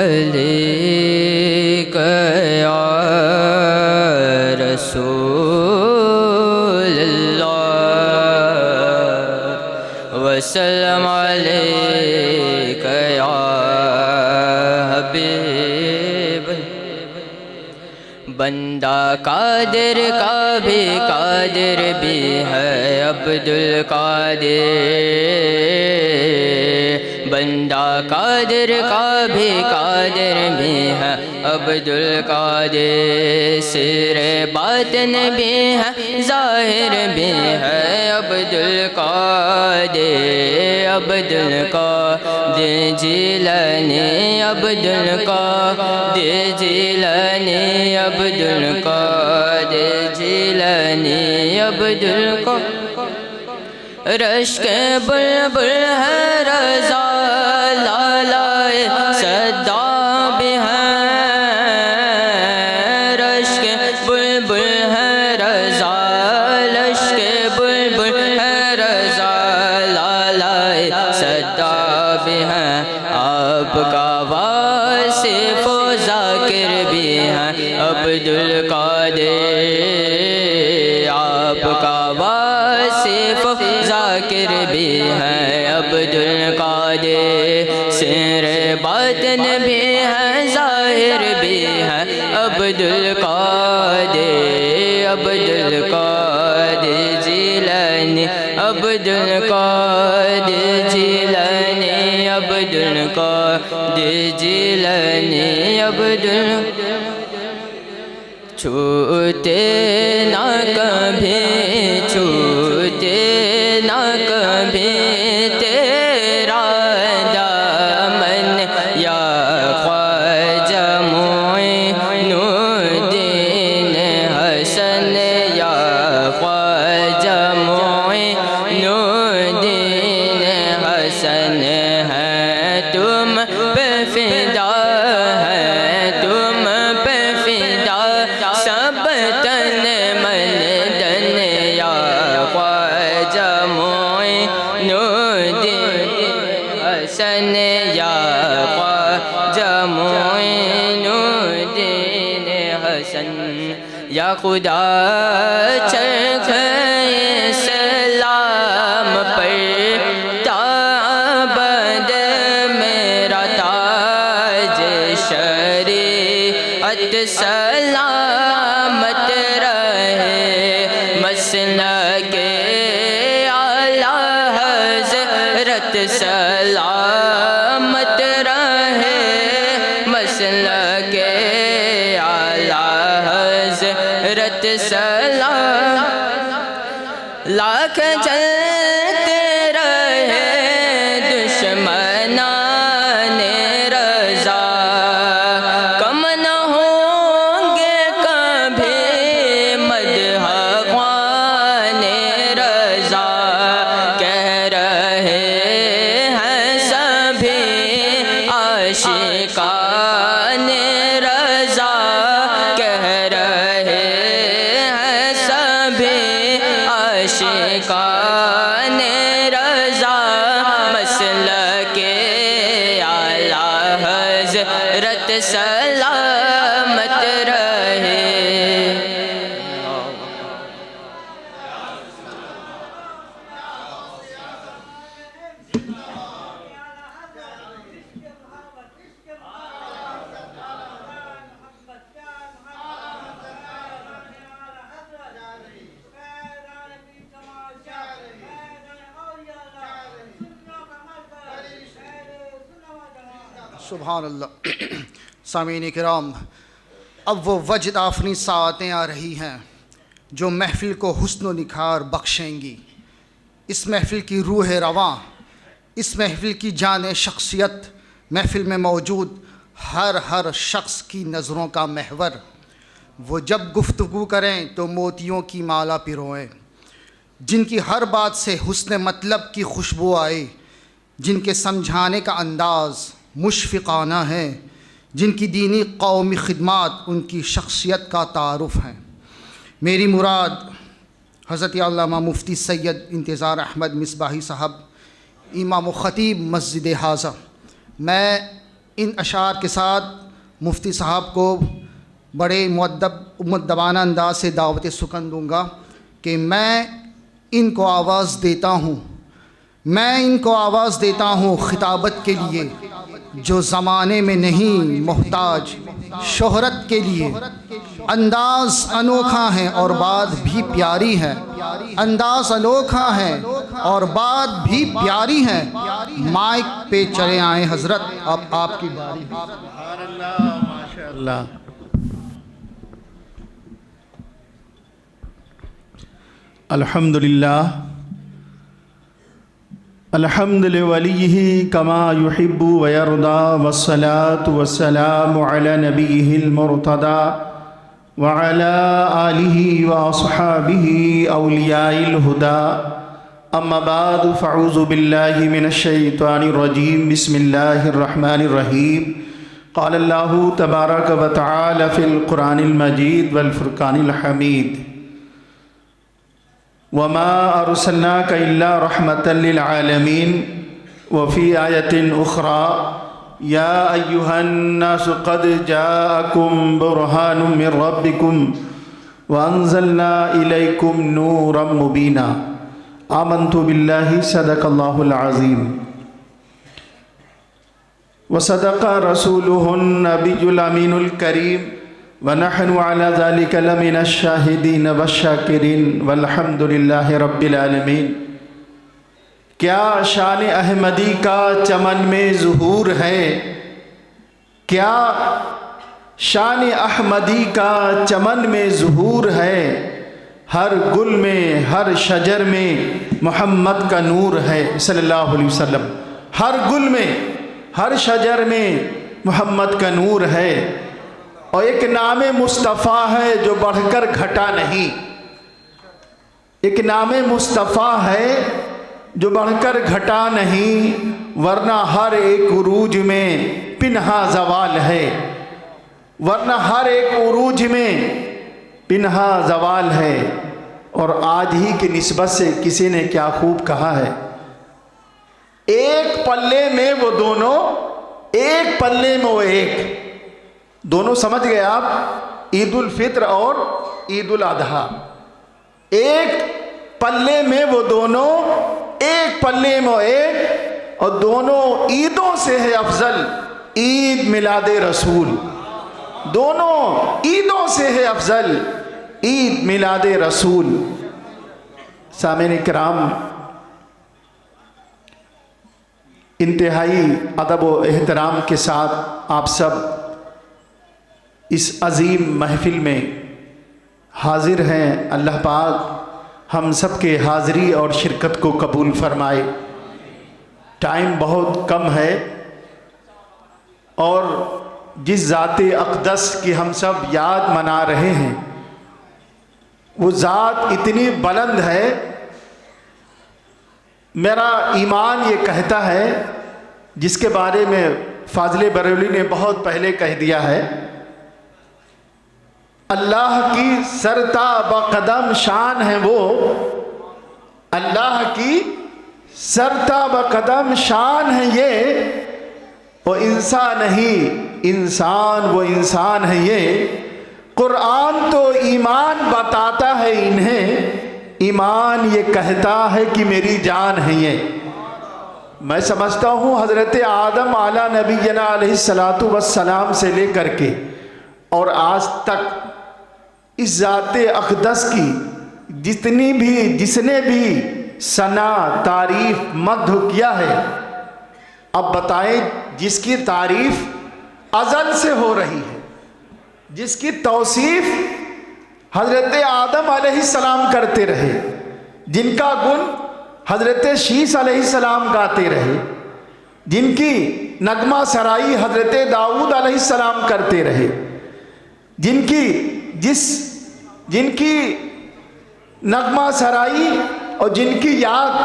علیک یا رسول اللہ وسلم علیک یا حبیب بندہ قادر کا بھی قادر بھی ہے عبد القادر بندہ قادر کا بھی قادر بھی ہے عبد القادر، سر باطن بھی ہے ظاہر بھی ہے عبد القادر، عبد القادر جیلانی، عبد القادر جیلانی، عبد القادر جیلانی، عبد القادر رشک بلبل ہے رضا لالائے صدا بھی ہے، رشک بلبل ہے رضا، رشک بلبل ہے رضا لالائے صدا بھی ہے، آپ کا واصف و ذاکر بھی ہے عبد القادر، آپ کا واصف ذاکر بھی ہے عبد القادر، سر باطن بھی ہے ظاہر بھی ہے عبد القادر، عبد القادر جیلانی، عبد القادر جیلانی، عبد القادر جیلانی، عبد القادر چھوتے نہ کبھی، چھوتے نہ کبھی تیرا دامن یا خواجہ معین الدین حسن، یا خواجہ معین الدین حسن، ہے تم پہ فدا، ہے تم پہ فدا سب تن من دن، یا خواجہ معین الدین حسن، یا خواجہ معین الدین حسن، یا خدا چرخ اسلام پر تابد میرا تاج شریعت سلامت رہے، مسلک اعلیٰ حضرت سلامت رہے، مسلک اعلیٰ حضرت سلامت، لاکھ چلتے رہے دشمنان رضا، کم نہ ہوں گے کبھی مدح خوان رضا، کہہ رہے ہیں سبھی عاشقان رضا، کہہ رہے ہیں سبھی عاشقان رضا، مسلک اعلیٰ حضرت سلامت رہے۔ سبحان اللہ۔ سامعین کرام، اب وہ وجد آفریں ساعتیں آ رہی ہیں جو محفل کو حسن و نکھار بخشیں گی۔ اس محفل کی روح رواں، اس محفل کی جان شخصیت، محفل میں موجود ہر شخص کی نظروں کا محور، وہ جب گفتگو کریں تو موتیوں کی مالا پروئیں، جن کی ہر بات سے حسن مطلب کی خوشبو آئے، جن کے سمجھانے کا انداز مشفقانہ ہے، جن کی دینی قومی خدمات ان کی شخصیت کا تعارف ہے۔ میری مراد حضرت علامہ مفتی سید انتظار احمد مصباحی صاحب، امام و خطیب مسجد حاضہ۔ میں ان اشعار کے ساتھ مفتی صاحب کو بڑے مؤدبانہ انداز سے دعوت سکن دوں گا کہ میں ان کو آواز دیتا ہوں، خطابت کے لیے، جو زمانے میں نہیں محتاج شہرت کے لیے، انداز انوکھا ہے اور بات بھی پیاری ہے، انداز انوکھا ہے اور بات بھی پیاری ہے، مائک پہ چلے آئیں حضرت، اب آپ کی باری ہے۔ سبحان اللہ، ماشاء اللہ۔ الحمدللہ الحمد لولیہ کما یحب ویرضا والصلاة والسلام علی نبیہ المرتضی وعلى آلہ واصحابہ اولیاء الہدی، اما بعد فاعوذ باللہ من الشیطان الرجیم، بسم اللہ الرحمن الرحیم۔ قال اللہ تبارک و تعالی فی القرآن المجید والفرقان الحمید، وما ارسلناک الا رحمتا للعالمین۔ وفی آیت اخری، یا ایہا الناس قد جاءکم برہان من ربکم وانزلنا الیکم نورا مبینا۔ آمنت باللہ، صدق اللہ العظیم، وصدق رسولہ النبی الامین الکریم، ونحن على ذلك لمن الشاہدین والشاکرین، والحمد للہ رب العالمین۔ کیا شان احمدی کا چمن میں ظہور ہے، کیا شان احمدی کا چمن میں ظہور ہے، ہر گل میں ہر شجر میں محمد کا نور ہے صلی اللہ علیہ وسلم، ہر گل میں ہر شجر میں محمد کا نور ہے، اور ایک نام مصطفیٰ ہے جو بڑھ کر گھٹا نہیں، ایک نام مصطفیٰ ہے جو بڑھ کر گھٹا نہیں، ورنہ ہر ایک عروج میں پنہا زوال ہے، ورنہ ہر ایک عروج میں پنہا زوال ہے۔ اور آج ہی کی نسبت سے کسی نے کیا خوب کہا ہے، ایک پلے میں وہ دونوں، ایک پلے میں وہ ایک، دونوں سمجھ گئے آپ، عید الفطر اور عید الاضحیٰ، ایک پلے میں وہ دونوں، ایک پلے میں ایک، اور دونوں عیدوں سے ہے افضل عید میلاد رسول، دونوں عیدوں سے ہے افضل عید میلاد رسول۔ سامعین کرام، انتہائی ادب و احترام کے ساتھ آپ سب اس عظیم محفل میں حاضر ہیں، اللہ پاک ہم سب کے حاضری اور شرکت کو قبول فرمائے۔ ٹائم بہت کم ہے، اور جس ذات اقدس کی ہم سب یاد منا رہے ہیں، وہ ذات اتنی بلند ہے، میرا ایمان یہ کہتا ہے، جس کے بارے میں فاضل بریلوی نے بہت پہلے کہہ دیا ہے، اللہ کی سرتا بقدم شان ہے وہ، اللہ کی سرتا بقدم شان ہے یہ، وہ انسان نہیں انسان، وہ انسان ہے یہ، قرآن تو ایمان بتاتا ہے انہیں، ایمان یہ کہتا ہے کہ میری جان ہے یہ۔ میں سمجھتا ہوں حضرت آدم علیہ نبینا علیہ السلام سے لے کر کے اور آج تک اس ذات اقدس کی جس نے بھی ثنا تعریف مدح کیا ہے، اب بتائیں جس کی تعریف ازل سے ہو رہی ہے، جس کی توصیف حضرت آدم علیہ السلام کرتے رہے، جن کا گن حضرت شیس علیہ السلام گاتے رہے، جن کی نغمہ سرائی حضرت داؤد علیہ السلام کرتے رہے، جن کی نغمہ سرائی اور جن کی یاد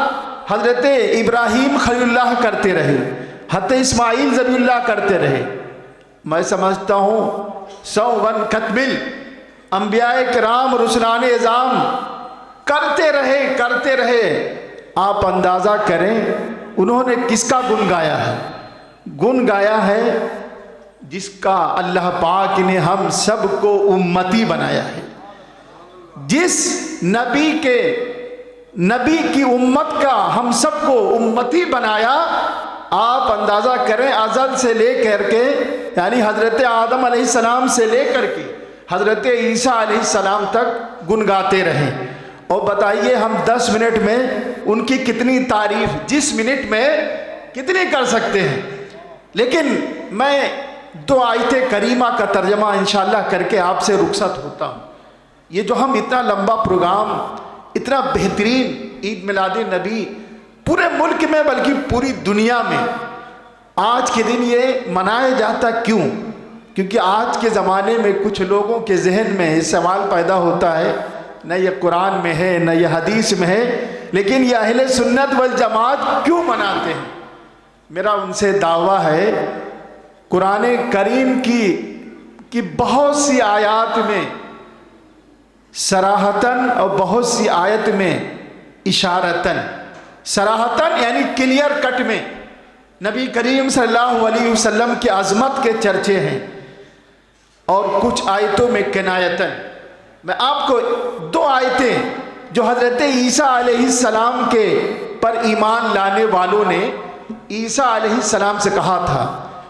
حضرت ابراہیم خلیل اللہ کرتے رہے، حضرت اسماعیل ذبیح اللہ کرتے رہے۔ میں سمجھتا ہوں 101 ختمل انبیاء کرام رسولان اعظام کرتے رہے۔ آپ اندازہ کریں انہوں نے کس کا گن گایا ہے؟ گن گایا ہے جس کا اللہ پاک نے ہم سب کو امتی بنایا ہے، جس نبی کی امت کا ہم سب کو امتی بنایا۔ آپ اندازہ کریں ازل سے لے کر کے، یعنی حضرت آدم علیہ السلام سے لے کر کے حضرت عیسیٰ علیہ السلام تک گنگاتے رہیں، اور بتائیے ہم 10 منٹ میں ان کی کتنی تعریف جس منٹ میں کتنی کر سکتے ہیں. لیکن میں 2 آیت کریمہ کا ترجمہ انشاءاللہ کر کے آپ سے رخصت ہوتا ہوں. یہ جو ہم اتنا لمبا پروگرام، اتنا بہترین عید میلاد نبی پورے ملک میں بلکہ پوری دنیا میں آج کے دن یہ منایا جاتا کیوں؟ کیونکہ آج کے زمانے میں کچھ لوگوں کے ذہن میں یہ سوال پیدا ہوتا ہے، نہ یہ قرآن میں ہے نہ یہ حدیث میں ہے، لیکن یہ اہل سنت والجماعت کیوں مناتے ہیں؟ میرا ان سے دعویٰ ہے قرآن کریم کی بہت سی آیات میں صراحتاً اور بہت سی آیت میں اشارتاً، صراحتاً یعنی کلیئر کٹ میں نبی کریم صلی اللہ علیہ وسلم کی عظمت کے چرچے ہیں، اور کچھ آیتوں میں کنایتاً. میں آپ کو 2 آیتیں جو حضرت عیسیٰ علیہ السلام کے پر ایمان لانے والوں نے عیسیٰ علیہ السلام سے کہا تھا،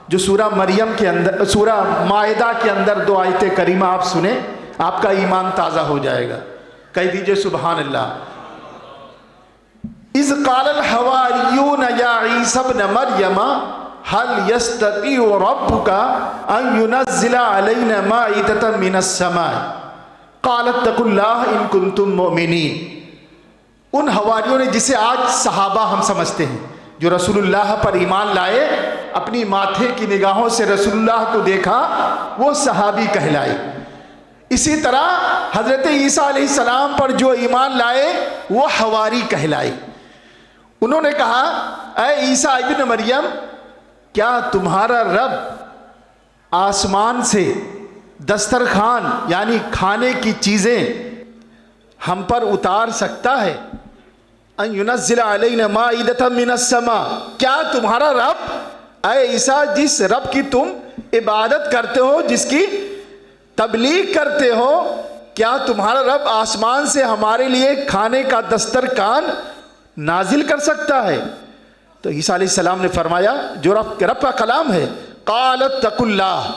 جو سورہ مریم کے اندر، سورہ مائدہ کے اندر 2 آیت کریمہ آپ سنیں، آپ کا ایمان تازہ ہو جائے گا. کہہ دیجئے سبحان اللہ. اذ قال الحواریون یا عیسیٰ ابن مریم هل يستطيع ربك ان ينزل علينا مائدة من السماء قال اتقوا الله ان كنتم مؤمنين. ان حواریوں نے، جسے آج صحابہ ہم سمجھتے ہیں، جو رسول اللہ پر ایمان لائے، اپنی ماتھے کی نگاہوں سے رسول اللہ کو دیکھا، وہ صحابی کہلائے. اسی طرح حضرت عیسیٰ علیہ السلام پر جو ایمان لائے وہ حواری کہلائے. انہوں نے کہا اے عیسیٰ ابن مریم، کیا تمہارا رب آسمان سے دسترخوان یعنی کھانے کی چیزیں ہم پر اتار سکتا ہے؟ ان ينزل علینا مائدة من السماء. کیا تمہارا رب، اے عیسیٰ جس رب کی تم عبادت کرتے ہو، جس کی تبلیغ کرتے ہو، کیا تمہارا رب آسمان سے ہمارے لیے کھانے کا دسترخوان نازل کر سکتا ہے؟ تو عیسیٰ علیہ السلام نے فرمایا، جو رب کا کلام ہے، قال اتقوا اللہ.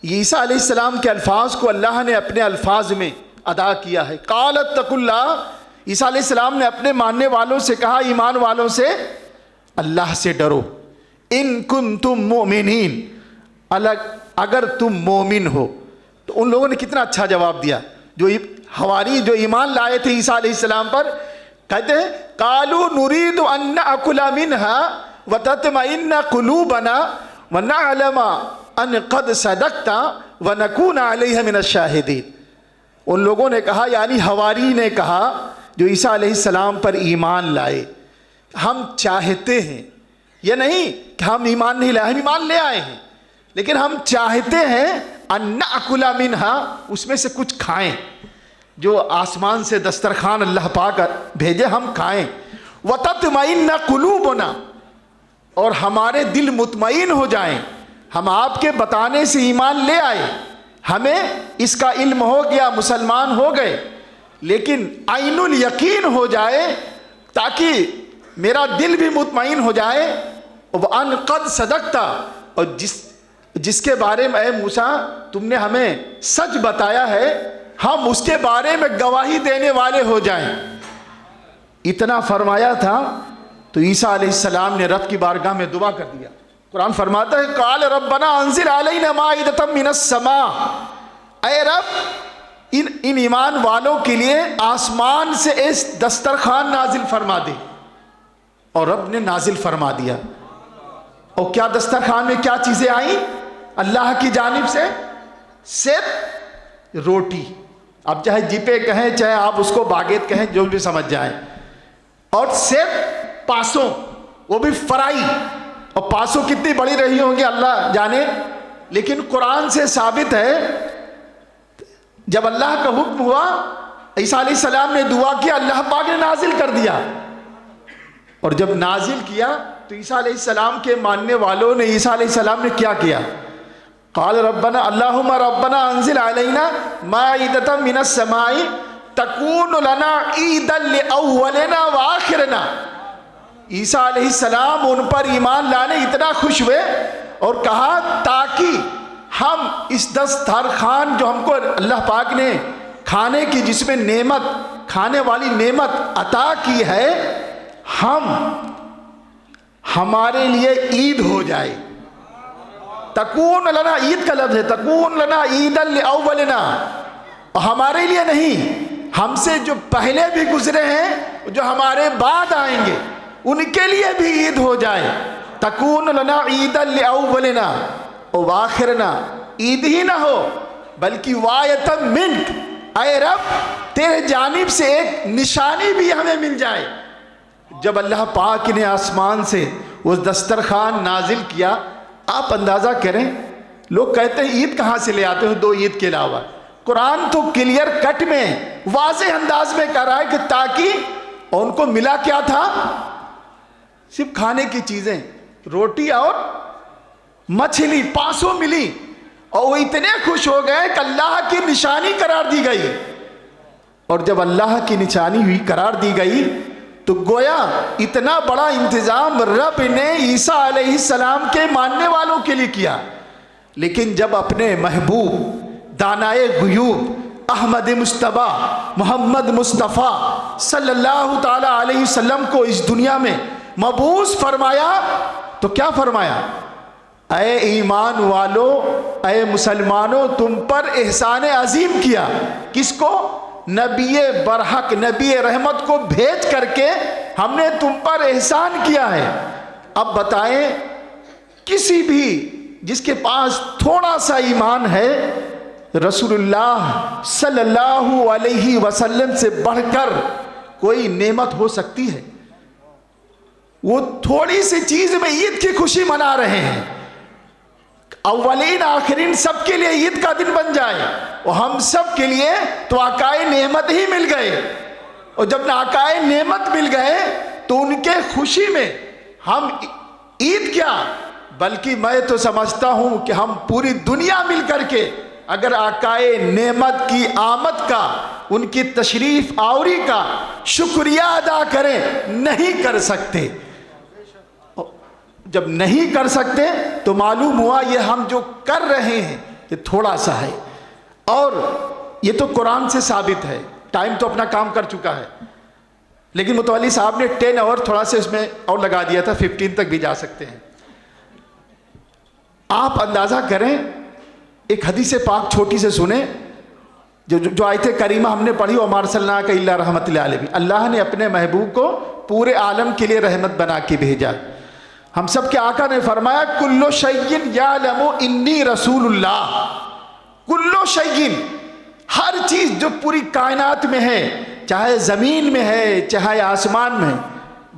عیسیٰ علیہ السلام کے الفاظ کو اللہ نے اپنے الفاظ میں ادا کیا ہے. قال اتقوا اللہ. عیسیٰ علیہ السلام نے اپنے ماننے والوں سے کہا، ایمان والوں سے، اللہ سے ڈرو. ان کنتم مؤمنین، اگر تم مومن ہو. تو ان لوگوں نے کتنا اچھا جواب دیا. جو حواری جو ایمان لائے تھے عیسیٰ علیہ السلام پر، کہتے ہیں قالوا نريد ان ناكل منها وتطمئن قلوبنا ونعلم ان قد صدقت ونكون عليها من الشاهدين. ان لوگوں نے کہا، یعنی حواری نے کہا جو عیسیٰ علیہ السلام پر ایمان لائے، ہم چاہتے ہیں، یہ نہیں کہ ہم ایمان نہیں لائے، ہم ایمان لے آئے ہیں، لیکن ہم چاہتے ہیں ان ناكل منها، اس میں سے کچھ کھائیں، جو آسمان سے دسترخوان اللہ پاک بھیجے ہم کھائیں. وَتَطْمَئِنَّ قُلُوبُنَا، اور ہمارے دل مطمئن ہو جائیں. ہم آپ کے بتانے سے ایمان لے آئے، ہمیں اس کا علم ہو گیا، مسلمان ہو گئے، لیکن عین الیقین ہو جائے، تاکہ میرا دل بھی مطمئن ہو جائے. وَأَنْ قَدْ صَدَقْتَ، اور جس کے بارے میں اے موسیٰ تم نے ہمیں سچ بتایا ہے، ہم اس کے بارے میں گواہی دینے والے ہو جائیں. اتنا فرمایا تھا تو عیسیٰ علیہ السلام نے رب کی بارگاہ میں دعا کر دیا. قرآن فرماتا ہے قال ربنا انزل علینا مائدة من السماء. اے رب ان ایمان والوں کے لیے آسمان سے اس دسترخوان نازل فرما دے. اور رب نے نازل فرما دیا. اور کیا دسترخوان میں کیا چیزیں آئیں اللہ کی جانب سے؟ صرف روٹی. اب چاہے جیپے کہیں، چاہے آپ اس کو باگیت کہیں، جو بھی سمجھ جائیں. اور صرف پاسوں، وہ بھی فرائی. اور پاسوں کتنی بڑی رہی ہوں گی اللہ جانے، لیکن قرآن سے ثابت ہے جب اللہ کا حکم ہوا، عیسیٰ علیہ السلام نے دعا کیا، اللہ پاک نے نازل کر دیا. اور جب نازل کیا تو عیسیٰ علیہ السلام کے ماننے والوں نے عیسیٰ علیہ السلام نے کیا کیا؟ قال ربنا اللہم ربنا انزل علینا مائدة من السماء تکون لنا عیدا لأولنا وآخرنا. عیسیٰ علیہ السلام ان پر ایمان لانے اتنا خوش ہوئے اور کہا تاکہ ہم اس دسترخوان جو ہم کو اللہ پاک نے کھانے کی جس میں نعمت، کھانے والی نعمت عطا کی ہے، ہمارے لیے عید ہو جائے. تکون لنا، عید کا لفظ ہے، تکون لنا عیدا لاولنا، ہمارے لیے نہیں، ہم سے جو پہلے بھی گزرے ہیں، جو ہمارے بعد آئیں گے، ان کے لیے بھی عید ہو جائے. تکون لنا عیدا لاولنا وآخرنا، عید ہی نہ ہو بلکہ وآیۃ منک، اے رب تیرے جانب سے ایک نشانی بھی ہمیں مل جائے. جب اللہ پاک نے آسمان سے وہ دسترخوان نازل کیا، آپ اندازہ کریں، لوگ کہتے ہیں عید کہاں سے لے آتے ہو 2 عید کے علاوہ. قرآن تو کلیئر کٹ میں واضح انداز میں کہہ رہا ہے کہ تاکہ ان کو ملا کیا تھا، صرف کھانے کی چیزیں، روٹی اور مچھلی 500 ملی، اور وہ اتنے خوش ہو گئے کہ اللہ کی نشانی قرار دی گئی. اور جب اللہ کی نشانی ہوئی قرار دی گئی تو گویا اتنا بڑا انتظام رب نے عیسیٰ علیہ السلام کے ماننے والوں کے لیے کیا. لیکن جب اپنے محبوب دانائے غیوب احمد مصطفیٰ محمد مصطفیٰ صلی اللہ تعالی علیہ وسلم کو اس دنیا میں مبعوث فرمایا تو کیا فرمایا؟ اے ایمان والو، اے مسلمانوں، تم پر احسان عظیم کیا. کس کو؟ نبی برحق، نبی رحمت کو بھیج کر کے ہم نے تم پر احسان کیا ہے. اب بتائیں، کسی بھی جس کے پاس تھوڑا سا ایمان ہے، رسول اللہ صلی اللہ علیہ وسلم سے بڑھ کر کوئی نعمت ہو سکتی ہے؟ وہ تھوڑی سی چیز میں عید کی خوشی منا رہے ہیں. اولین آخرین سب کے لیے عید کا دن بن جائے، اور ہم سب کے لیے تو آقائے نعمت ہی مل گئے. اور جب آقائے نعمت مل گئے تو ان کے خوشی میں ہم عید کیا، بلکہ میں تو سمجھتا ہوں کہ ہم پوری دنیا مل کر کے اگر آقائے نعمت کی آمد کا، ان کی تشریف آوری کا شکریہ ادا کریں، نہیں کر سکتے. جب نہیں کر سکتے تو معلوم ہوا یہ ہم جو کر رہے ہیں یہ تھوڑا سا ہے. اور یہ تو قرآن سے ثابت ہے. ٹائم تو اپنا کام کر چکا ہے، لیکن متولی صاحب نے 10 اور تھوڑا سے اس میں اور لگا دیا تھا، 15 تک بھی جا سکتے ہیں. آپ اندازہ کریں، ایک حدیث پاک چھوٹی سے سنیں، جو آیت کریمہ ہم نے پڑھی، وَمَا أَرْسَلْنَاكَ إِلَّا رَحْمَةً لِّلْعَالَمِينَ، اللہ نے اپنے محبوب کو پورے عالم کے لیے رحمت بنا کے بھیجا. ہم سب کے آقا نے فرمایا کلو شیء یعلم انی رسول اللہ. کلو شیء، ہر چیز جو پوری کائنات میں ہے، چاہے زمین میں ہے چاہے آسمان میں،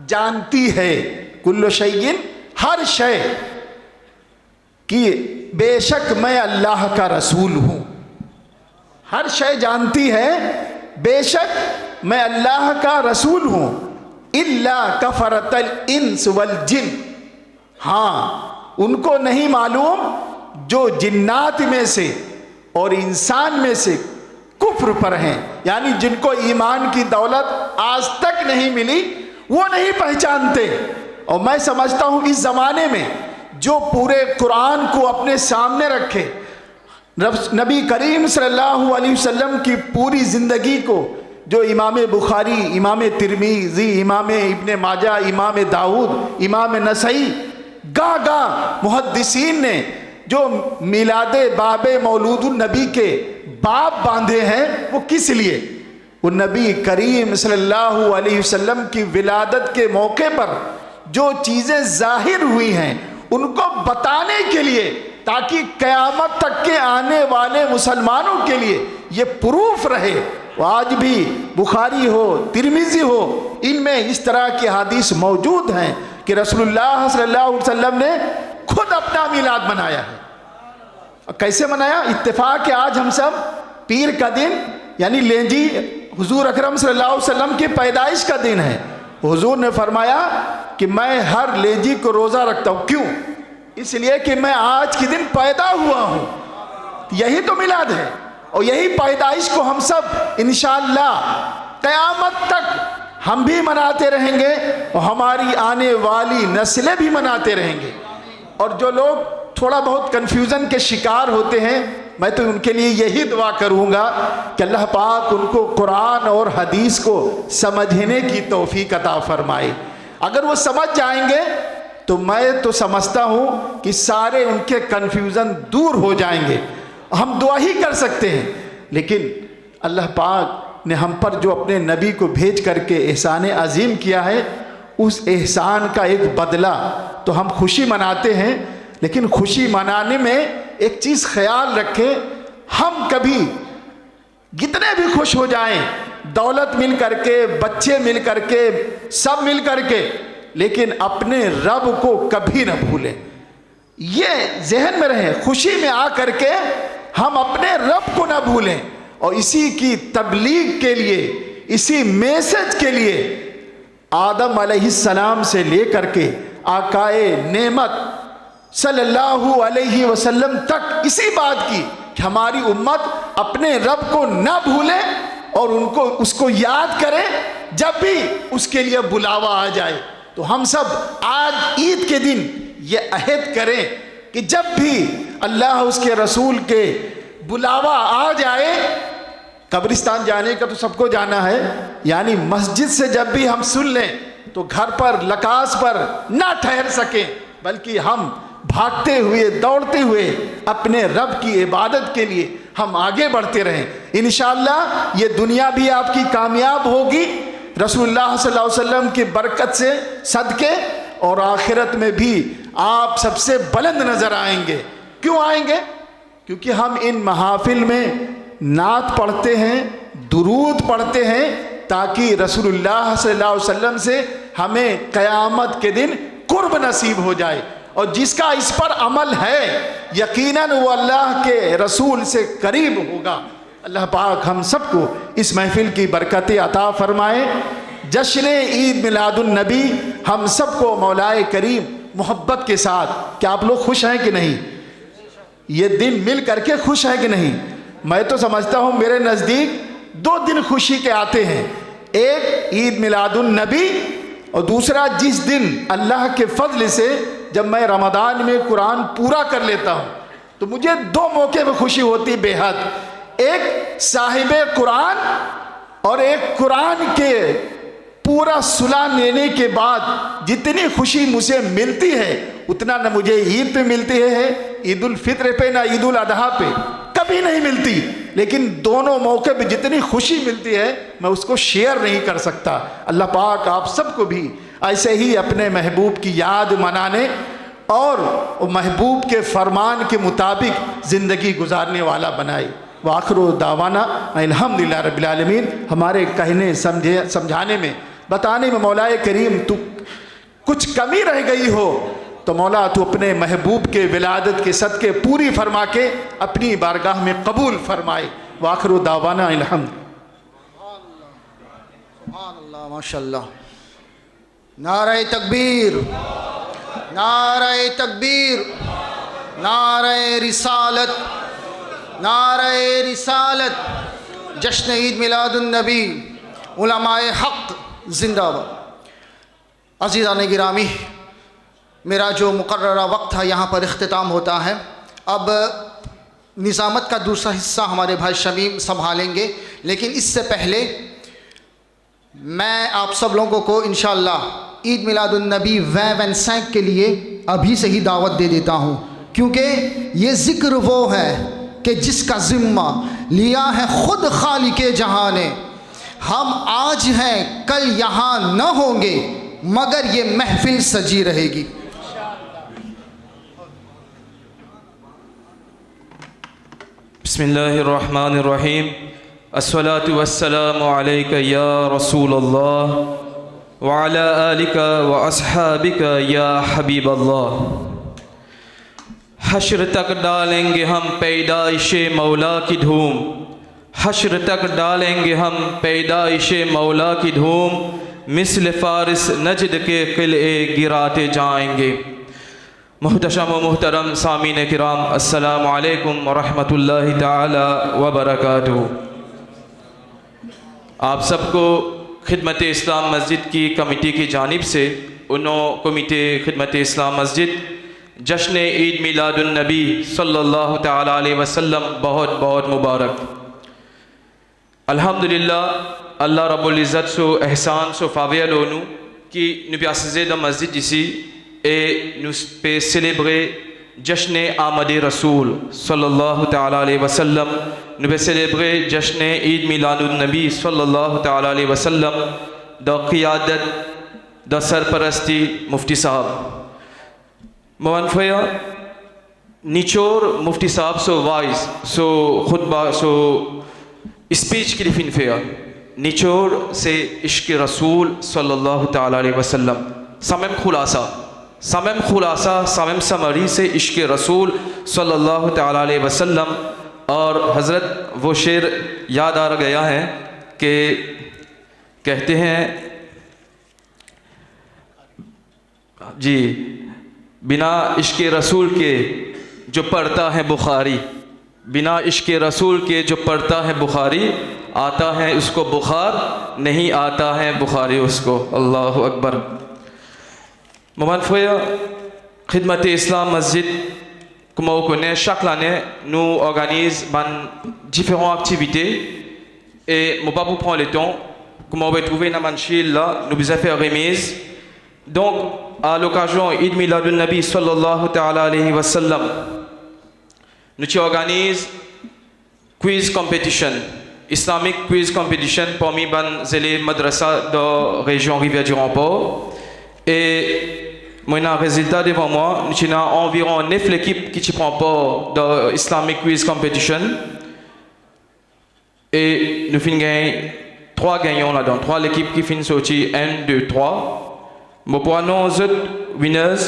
جانتی ہے. کلو شیء، ہر شے کہ بے شک میں اللہ کا رسول ہوں. ہر شے جانتی ہے بے شک میں اللہ کا رسول ہوں. الا کفرت الانس والجن، ہاں ان کو نہیں معلوم جو جنات میں سے اور انسان میں سے کفر پر ہیں، یعنی جن کو ایمان کی دولت آج تک نہیں ملی، وہ نہیں پہچانتے. اور میں سمجھتا ہوں اس زمانے میں جو پورے قرآن کو اپنے سامنے رکھے، نبی کریم صلی اللہ علیہ وسلم کی پوری زندگی کو، جو امام بخاری، امام ترمذی، امام ابن ماجہ، امام داؤد، امام نسائی، گاہ محدثین نے جو میلاد باب مولود النبی کے باب باندھے ہیں، وہ کس لیے؟ وہ نبی کریم صلی اللہ علیہ وسلم کی ولادت کے موقع پر جو چیزیں ظاہر ہوئی ہیں ان کو بتانے کے لیے، تاکہ قیامت تک کے آنے والے مسلمانوں کے لیے یہ پروف رہے. آج بھی بخاری ہو، ترمذی ہو، ان میں اس طرح کی حدیث موجود ہیں کہ رسول اللہ صلی اللہ علیہ وسلم نے خود اپنا میلاد منایا ہے. کیسے منایا؟ اتفاق کہ آج ہم سب پیر کا دن، یعنی لینجی حضور اکرم صلی اللہ علیہ وسلم کی پیدائش کا دن ہے. حضور نے فرمایا کہ میں ہر لیجی کو روزہ رکھتا ہوں. کیوں؟ اس لیے کہ میں آج کے دن پیدا ہوا ہوں. یہی تو میلاد ہے، اور یہی پیدائش کو ہم سب انشاءاللہ قیامت تک ہم بھی مناتے رہیں گے، اور ہماری آنے والی نسلیں بھی مناتے رہیں گے. اور جو لوگ تھوڑا بہت کنفیوژن کے شکار ہوتے ہیں، میں تو ان کے لیے یہی دعا کروں گا کہ اللہ پاک ان کو قرآن اور حدیث کو سمجھنے کی توفیق عطا فرمائے۔ اگر وہ سمجھ جائیں گے تو میں تو سمجھتا ہوں کہ سارے ان کے کنفیوژن دور ہو جائیں گے۔ ہم دعا ہی کر سکتے ہیں، لیکن اللہ پاک نے ہم پر جو اپنے نبی کو بھیج کر کے احسان عظیم کیا ہے، اس احسان کا ایک بدلہ تو ہم خوشی مناتے ہیں، لیکن خوشی منانے میں ایک چیز خیال رکھیں، ہم کبھی جتنے بھی خوش ہو جائیں، دولت مل کر کے، بچے مل کر کے، سب مل کر کے، لیکن اپنے رب کو کبھی نہ بھولیں۔ یہ ذہن میں رہے، خوشی میں آ کر کے ہم اپنے رب کو نہ بھولیں، اور اسی کی تبلیغ کے لیے، اسی میسج کے لیے آدم علیہ السلام سے لے کر کے آقائے نعمت صلی اللہ علیہ وسلم تک اسی بات کی کہ ہماری امت اپنے رب کو نہ بھولے اور اس کو یاد کرے جب بھی اس کے لیے بلاوا آ جائے۔ تو ہم سب آج عید کے دن یہ عہد کریں کہ جب بھی اللہ اس کے رسول کے بلاوا آ جائے، قبرستان جانے کا تو سب کو جانا ہے، یعنی مسجد سے جب بھی ہم سن لیں تو گھر پر لکاس پر نہ ٹھہر سکیں، بلکہ ہم بھاگتے ہوئے، دوڑتے ہوئے اپنے رب کی عبادت کے لیے ہم آگے بڑھتے رہیں۔ انشاءاللہ یہ دنیا بھی آپ کی کامیاب ہوگی رسول اللہ صلی اللہ علیہ وسلم کی برکت سے صدقے، اور آخرت میں بھی آپ سب سے بلند نظر آئیں گے۔ کیوں آئیں گے؟ کیونکہ ہم ان محافل میں نعت پڑھتے ہیں، درود پڑھتے ہیں، تاکہ رسول اللہ صلی اللہ علیہ وسلم سے ہمیں قیامت کے دن قرب نصیب ہو جائے، اور جس کا اس پر عمل ہے یقیناً وہ اللہ کے رسول سے قریب ہوگا۔ اللہ پاک ہم سب کو اس محفل کی برکتیں عطا فرمائے۔ جشن عید میلاد النبی ہم سب کو مولا کریم محبت کے ساتھ، کیا آپ لوگ خوش ہیں کہ نہیں؟ یہ دن مل کر کے خوش ہیں کہ نہیں؟ میں تو سمجھتا ہوں میرے نزدیک 2 دن خوشی کے آتے ہیں، ایک عید میلاد النبی، اور دوسرا جس دن اللہ کے فضل سے جب میں رمضان میں قرآن پورا کر لیتا ہوں تو مجھے 2 موقع میں خوشی ہوتی بے حد، ایک صاحب قرآن اور ایک قرآن کے پورا سلا لینے کے بعد جتنی خوشی مجھے ملتی ہے اتنا نہ مجھے عید پہ ملتی ہے، عید الفطر پہ، نہ عید الاضحیٰ پہ، کبھی نہیں ملتی، لیکن دونوں موقع پہ جتنی خوشی ملتی ہے میں اس کو شیئر نہیں کر سکتا۔ اللہ پاک آپ سب کو بھی ایسے ہی اپنے محبوب کی یاد منانے اور محبوب کے فرمان کے مطابق زندگی گزارنے والا بنائے۔ وآخر دعوانا الحمدللہ رب العالمین۔ ہمارے کہنے سمجھانے میں، بتانے میں مولا کریم تو کچھ کمی رہ گئی ہو تو مولا تو اپنے محبوب کے ولادت کے صدقے پوری فرما کے اپنی بارگاہ میں قبول فرمائے۔ وآخر دعوانا الحمد۔ سبحان اللہ، ماشاء اللہ۔ نعرہ تکبیر، نعرہ تکبیر، نعرہ رسالت، نعرہ رسالت، جشن عید میلاد النبی، علماء حق زندہ باد۔ عزیزان گرامی، میرا جو مقررہ وقت تھا یہاں پر اختتام ہوتا ہے۔ اب نظامت کا دوسرا حصہ ہمارے بھائی شمیم سنبھالیں گے، لیکن اس سے پہلے میں آپ سب لوگوں کو انشاءاللہ عید میلاد النبی 2025 کے لیے ابھی سے ہی دعوت دے دیتا ہوں، کیونکہ یہ ذکر وہ ہے کہ جس کا ذمہ لیا ہے خود خالق جہاں نے۔ ہم آج ہیں، کل یہاں نہ ہوں گے، مگر یہ محفل سجی رہے گی۔ بسم اللہ الرحمن الرحیم۔ الصلاة والسلام علیک یا رسول اللہ وعلی آلک واصحابک یا حبیب اللہ۔ حشر تک ڈالیں گے ہم پیدائش مولا کی دھوم، حشر تک ڈالیں گے ہم پیدائش مولا کی دھوم، مثل فارس نجد کے قلعے گراتے جائیں گے۔ محتشم و محترم سامعین کرام، السلام علیکم ورحمۃ اللہ تعالی وبرکاتہ۔ آپ سب کو خدمت اسلام مسجد کی کمیٹی کی جانب سے، انہوں کمیٹی خدمت اسلام مسجد جشن عید میلاد النبی صلی اللہ تعالیٰ علیہ وسلم بہت بہت مبارک. الحمدللہ اللہ رب العزت سو احسان سو فاویہ لونو کی نبیاس زیدہ مسجد جسی اے نس پہ سیلیبرے جشن آمد رسول صلی اللہ تعالیٰ علیہ وسلم نبی سیلیبرے جشن عید میلاد النبی صلی اللہ تعالیٰ علیہ وسلم دا قیادت دا سرپرستی مفتی صاحب موانفیا نیچور مفتی صاحب سو وائز سو خطبہ سو اسپیچ کی لفین فیا نیچور سے عشق رسول صلی اللہ تعالیٰ علیہ وسلم سمم خلاصہ سمم سمری سے عشق رسول صلی اللہ تعالیٰ علیہ وسلم. اور حضرت وہ شعر یاد آ گیا ہے کہ کہتے ہیں جی بنا عشق رسول کے جو پڑھتا ہے بخاری بنا عشق رسول کے جو پڑھتا ہے بخاری آتا ہے اس کو بخار نہیں آتا ہے بخاری اس کو. اللہ اکبر. ممنفیا خدمت اسلام مسجد como on connaît chaque année nous organise différentes activités et je ne vais pas vous prendre le temps comme on va trouver dans manchil là nous allons faire remise. Donc à l'occasion Eid Milad al-Nabi sallallahu ta'ala alayhi wa sallam nous organisons quiz competition, Islamic quiz competition parmi les élèves madrasa de la région Rivière du Remport. Et moi, j'ai un résultat devant moi. Nous avons environ 9 équipes qui prennent part dans l'Islamic quiz competition. Et nous finissons 3 gagnants là-dedans. 3 équipes qui finissent sorti 1, 2, 3. Nous prenons les winners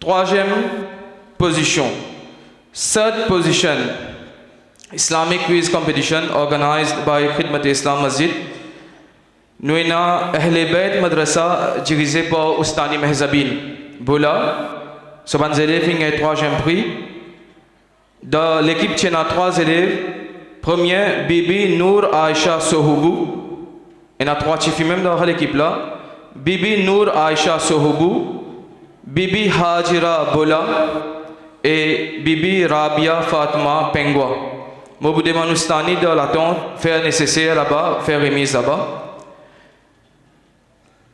3e position, 3rd position, Islamic quiz competition organized by Khidmat Islam Masjid. Nous avons Ahle Bayt Madrasa dirigé par Ustani Mehzabin Boula. Ce ban élèves ont 3e prix. Dans l'équipe, il y a 3 élèves. Premier, Bibi Nour Aisha Sohoubou. Il y a 3 filles même dans l'équipe là. Bibi Nour Aisha Sohoubou, Bibi Hajira Bola et Bibi Rabia Fatma Pengwa. Moi, vous demandez Ustani de l'attendre, faire nécessaire là-bas, faire remise là-bas.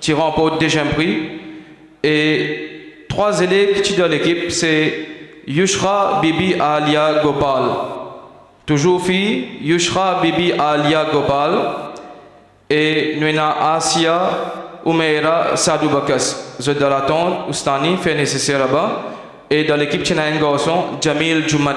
qui remporte déjà un prix. Et 3 élèves qui sont dans l'équipe, c'est Yushra Bibi Alia Gopal. Toujours fille, Yushra Bibi Alia Gopal. Et nous avons Asia Umeira Sadou Bakas. Vous êtes dans l'attente, Oustani, fait nécessaire là-bas. Et dans l'équipe, il y a un garçon, Jamil Juman.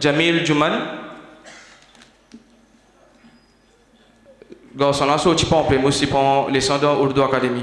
Jamil Juman. Garçon là, c'est pas en plus, moi aussi prends les sons dans Urdu Academy.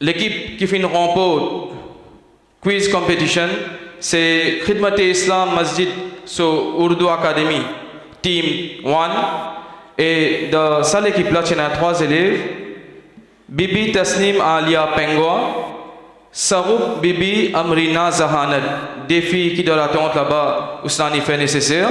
l'équipe qui fait une remporte quiz competition c'est Khidmat Islam Masjid so Urdu Academy team 1 et dans cette équipe là il y a 3 élèves Bibi Tasnim Alia Pengwa, Saroub Bibi Amrina Zahanat, des filles qui dans l'attente là-bas Ustani fait nécessaire.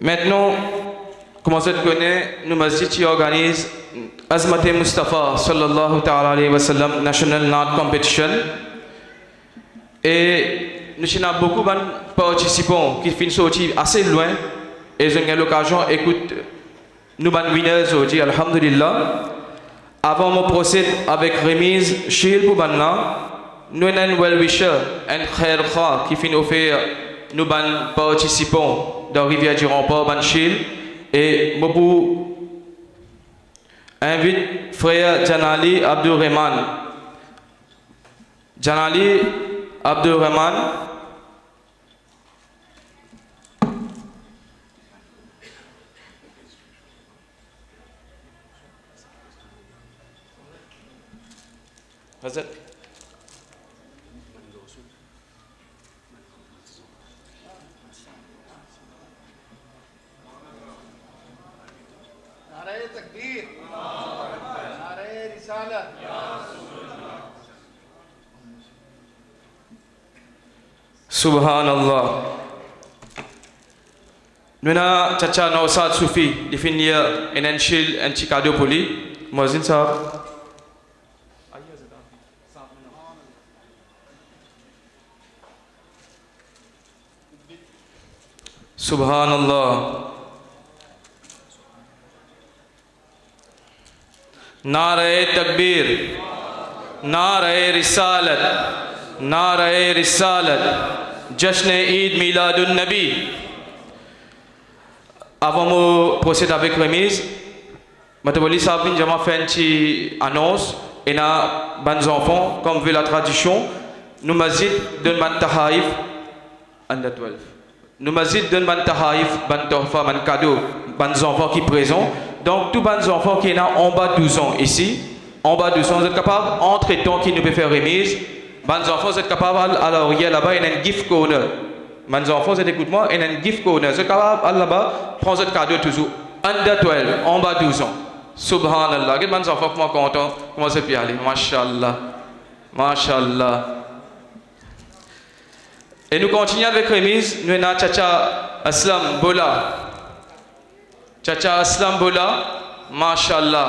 Maintenant, comment ça te connaît, nous masjid qui organise Azmat Mustafa sallallahu ta'ala alayhi wa sallam National Nat Competition. Et nous avons beaucoup de participants qui finissent sortis assez loin et ils ont eu l'occasion d'écouter nous ban winners aujourd'hui, alhamdulillah. Avant de procéder avec remise chez le Boubanna, nous avons un well-wisher, un khair kha qui finit offert nous ban participants dans Rivière du Rempart, Banchil, et Mopou invite frère Janali Abdurrahman. Janali Abdurrahman. Hazrat. نعرہ تکبیر، نعرہ رسالت. سبحان اللہ. Nuna Chacha Nausad Sufi definir Enenshil and Chicado Poli. Muazzin Sahab. سبحان اللہ. نعرہ تکبیر، نعرہ رسالت، نعرہ رسالت، جشن عید میلاد النبی. Avant de procéder avec remise, Matoboli Sabine Jama fait une annonce et na bons enfants, comme veut la tradition, nous masjid d'un ban tahaïf under 12. Nous masjid d'un ban tahaïf, ban tohfa, ban cadeau, bons enfants qui présents. Donc tous bons enfants qui sont en bas de 12 ans ici, en bas de 12 ans, vous êtes capables, entre temps qui nous peut faire remise, bons enfants, vous êtes capables, alors il y a là-bas, il y a un gift corner. Mes enfants, écoute-moi, il y a un gift corner. Vous êtes capables, là-bas, prendre votre cadeau toujours. Under 12, en bas de 12 ans. Subhanallah. Quel mes enfants, comment content, comment c'est bien aller. Mashallah. Mashallah. Et nous continuons avec remise. Nous avons Chacha Aslam Bola. Chacha Aslam Bola, Mashallah.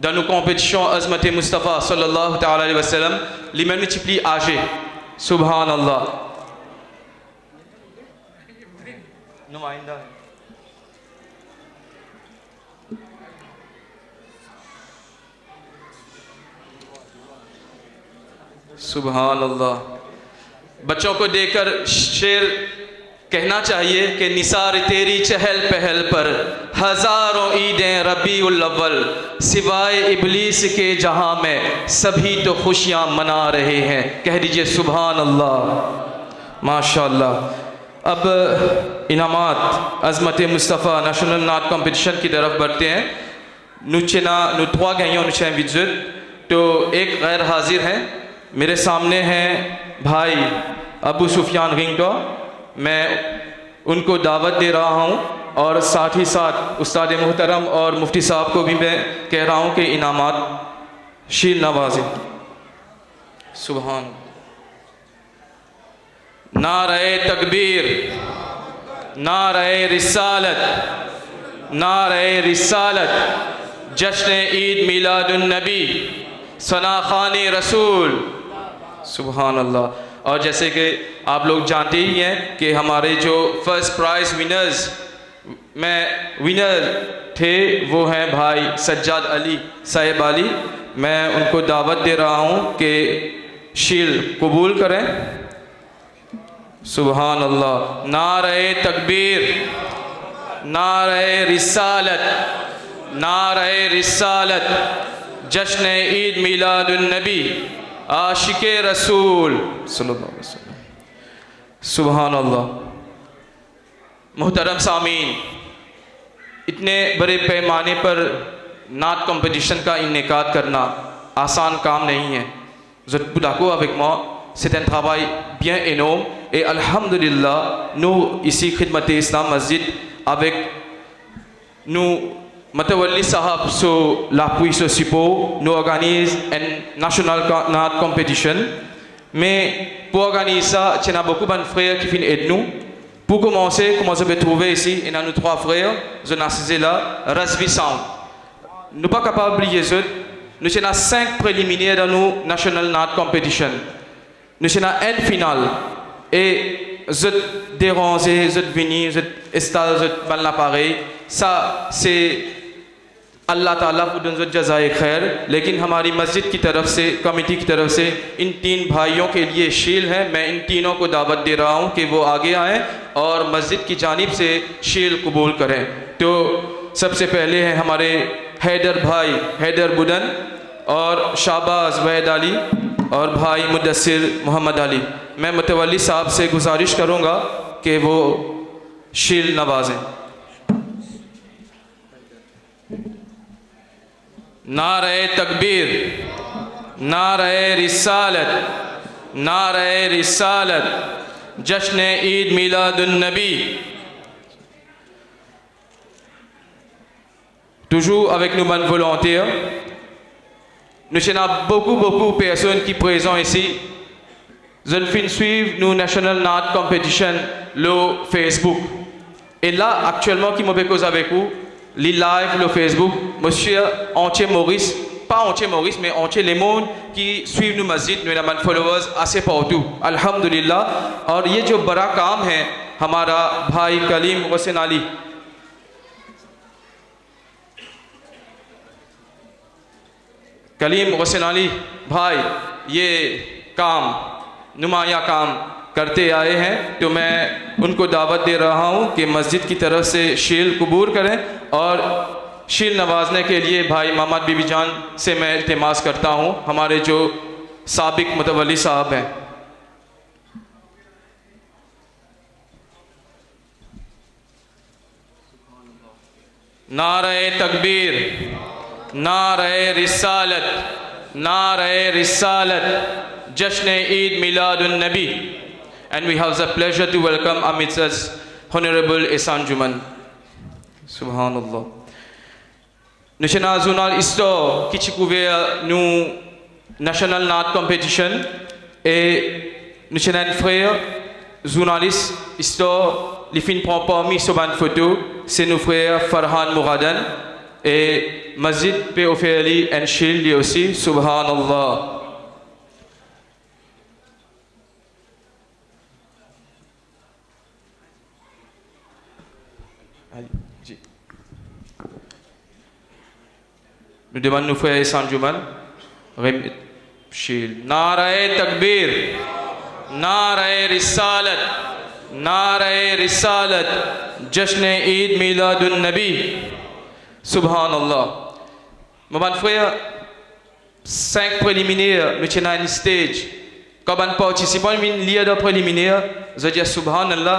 Dans nos compétitions Azmat Mustafa sallallahu ta'ala alayhi wa sallam, les multiplient âgés. Subhanallah. نمائندہ ہے. سبحان اللہ. بچوں کو دیکھ کر شعر کہنا چاہیے کہ نثار تیری چہل پہل پر ہزاروں عیدیں ربیع الاول، سوائے ابلیس کے جہاں میں سبھی تو خوشیاں منا رہے ہیں. کہہ دیجئے سبحان اللہ. ماشاءاللہ. اب انعامات عظمت مصطفیٰ نیشنل نعت کمپٹیشن کی طرف بڑھتے ہیں. نو تھوا گئیوں نو چھیں وزٹ تو ایک غیر حاضر ہیں. میرے سامنے ہیں بھائی ابو سفیان رنگٹو. میں ان کو دعوت دے رہا ہوں اور ساتھ ہی ساتھ استاد محترم اور مفتی صاحب کو بھی میں کہہ رہا ہوں کہ انعامات شیل نوازیں. سبحان. نعرہ تکبیر، نعرہ رسالت، نعرہ رسالت، جشن عید میلاد النبی، ثنا خوان رسول. سبحان اللہ. اور جیسے کہ آپ لوگ جانتے ہی ہیں کہ ہمارے جو فرسٹ پرائز ونرز میں ونر تھے وہ ہیں بھائی سجاد علی صاحب علی. میں ان کو دعوت دے رہا ہوں کہ شیل قبول کریں. سبحان اللہ. نعرہ تکبیر، نعرہ رسالت، نعرہ رسالت، جشن عید میلاد النبی، عاشق رسول صلی اللہ علیہ وسلم. سبحان اللہ. محترم سامعین، اتنے بڑے پیمانے پر نعت کمپٹیشن کا انعقاد کرنا آسان کام نہیں ہے. Budaku avec moi, c'est un travail bien énorme et alhamdulillah, nous ici Khidmat-e-Islam Masjid, avec nous Matawalli Sahab so l'appui so support nous organise un national naat competition mais pour organiser ça il y a beaucoup de frères qui viennent aider nous pour commencer comment je vais trouver ici il y a nous 3 frères je n'ai là Rasvi Sound nous pas capable d'oublier ça nous avons 5 préliminaires dans nos national naat competition nous avons un final et je déranger je venir je installe je ban l'appareil ça c'est اللہ تعالیٰ کو دن جزائے خیر لیکن ہماری مسجد کی طرف سے committee کی طرف سے ان 3 بھائیوں کے لیے شیل ہے میں ان تینوں کو دعوت دے رہا ہوں کہ وہ آگے آئیں اور مسجد کی جانب سے شیل قبول کریں تو سب سے پہلے ہیں ہمارے حیدر بھائی حیدر بدن اور شہباز وحید علی اور بھائی مدثر محمد علی میں متولی صاحب سے گزارش کروں گا کہ وہ شیل نوازیں نعرہ تکبیر نعرہ رسالت نعرہ رسالت جشن عید میلاد النبی toujours avec nos bonnes volontaires nous avons beaucoup personnes qui présentes ici je viens suivre nos National Naat Competition le Facebook et là actuellement qui m'ont cause avec vous les live le Facebook monsieur entier Maurice pas entier Maurice mais entier les mondes qui suivent nos masjid nous avons followers assez partout alhamdulillah اور یہ جو بڑا کام ہے ہمارا بھائی کلیم حسین علی کلیم حسین علی بھائی یہ کام نمایاں کام کرتے آئے ہیں تو میں ان کو دعوت دے رہا ہوں کہ مسجد کی طرف سے شیل قبول کریں اور شیل نوازنے کے لیے بھائی محمد بی بی جان سے میں التماس کرتا ہوں ہمارے جو سابق متولی صاحب ہیں نعرہ تکبیر نعرہ رسالت نعرہ رسالت جشن عید میلاد النبی and we have the pleasure to welcome amidst us Honorable Ehsan Juman Subhanallah Nishana Zonal isto kichikouver nous National Naat Competition et Nishana un frère journaliste isto li fin prend parmi sur une photo c'est nos frères Farhan Mouradan et Masjid pe offert un shil lui aussi Subhanallah nous demandons nos frères Ehsan Juman shil نعرہ تکبیر نعرہ رسالت نعرہ رسالت جشن عید میلاد النبی سبحان اللہ mon frère 5 préliminaires nous tenons une stage quand on participant une ligne de préliminaire je dis subhanallah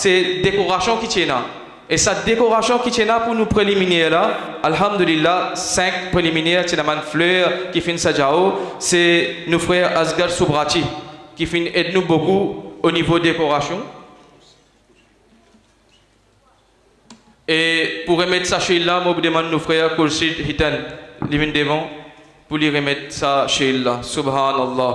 c'est décoration qui tient et cette décoration qui tient pour nous préliminaires là alhamdulillah 5 préliminaires c'est une fleur qui fin sajao c'est nos frères Asgar Subrati qui fin aide nous beaucoup au niveau décoration et pour remettre ça chez là moi vous demande nos frères Kursid Hitan les viennent devant pour lui remettre ça chez là subhanallah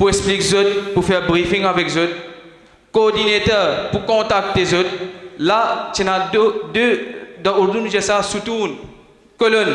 pour expliquer zut pour faire briefing avec zut coordinateur pour contacter zut là tu as deux dans Urdu nous jasa sutoon colonne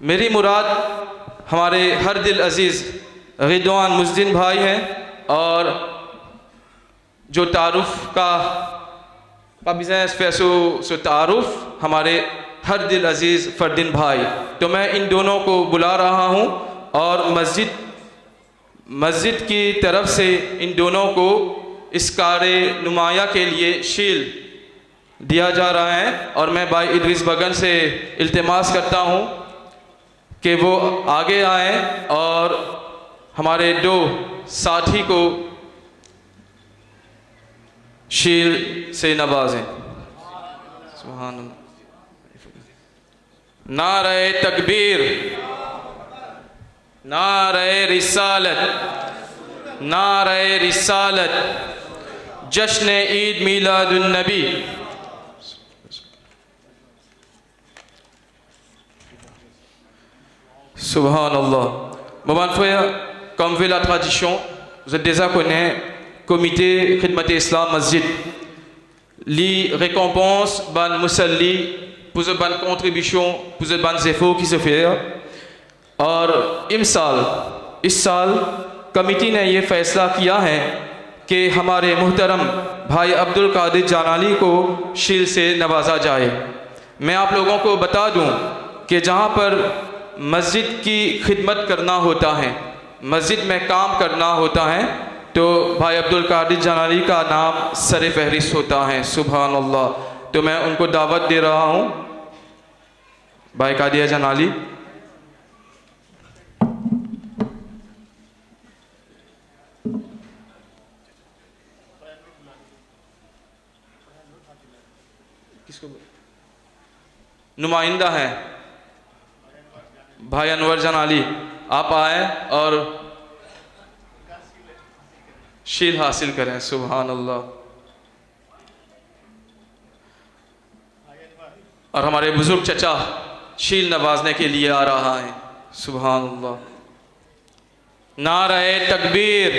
میری مراد ہمارے ہر دل عزیز غدوان مزدین بھائی ہیں، اور جو تعارف کا پابیزیں سو تعارف ہمارے ہر دل عزیز فردین بھائی. تو میں ان دونوں کو بلا رہا ہوں، اور مسجد کی طرف سے ان دونوں کو اس کار نمایاں کے لیے شیل دیا جا رہا ہے، اور میں بھائی ادریس بگن سے التماس کرتا ہوں کہ وہ آگے آئیں اور ہمارے دو ساتھی کو شیل سے نوازیں. سبحان اللہ. نعرہ تکبیر، نعرہ رسالت، نعرہ رسالت، جشن عید میلاد النبی. Subhanallah. Mon frère, comme veut la tradition, vous êtes déjà connu, comité Khidmat Islam Masjid. Les récompenses, ban musalli, pour cette bonne contribution, pour cette bonne efforts qui se fait. اور اس سال کمیٹی نے یہ فیصلہ کیا ہے کہ ہمارے محترم بھائی عبد القادر جانالی کو شیل سے نوازا جائے. میں آپ لوگوں کو بتا دوں کہ جہاں پر مسجد کی خدمت کرنا ہوتا ہے، مسجد میں کام کرنا ہوتا ہے، تو بھائی عبد القادر جانالی کا نام سر فہرست ہوتا ہے. سبحان اللہ. تو میں ان کو دعوت دے رہا ہوں. بھائی قادر جانالی. نمائندہ ہیں بھائی انور جانالی، آپ آئیں اور شیل حاصل کریں. سبحان اللہ. اور ہمارے بزرگ چچا شیل نوازنے کے لیے آ رہا ہے. سبحان اللہ. نعرہ تکبیر،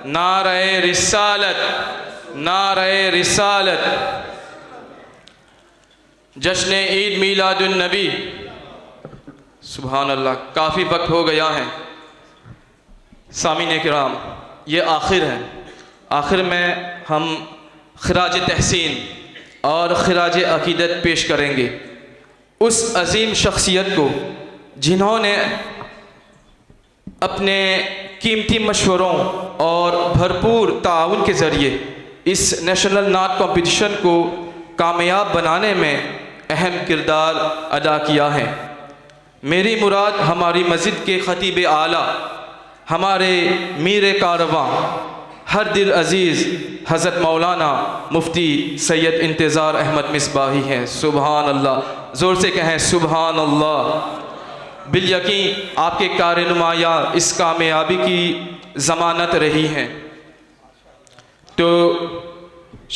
نعرہ رسالت، نعرہ رسالت، جشن عید میلاد النبی. سبحان اللہ. کافی وقت ہو گیا ہے. سامعین کرام، یہ آخر ہے. آخر میں ہم خراج تحسین اور خراج عقیدت پیش کریں گے اس عظیم شخصیت کو جنہوں نے اپنے قیمتی مشوروں اور بھرپور تعاون کے ذریعے اس نیشنل نعت کمپٹیشن کو کامیاب بنانے میں اہم کردار ادا کیا ہے. میری مراد ہماری مسجد کے خطیب اعلیٰ، ہمارے میر کارواں، ہر دل عزیز حضرت مولانا مفتی سید انتظار احمد مصباحی ہیں. سبحان اللہ. زور سے کہیں سبحان اللہ. بالیقین آپ کے کار نمایاں اس کامیابی کی ضمانت رہی ہیں. تو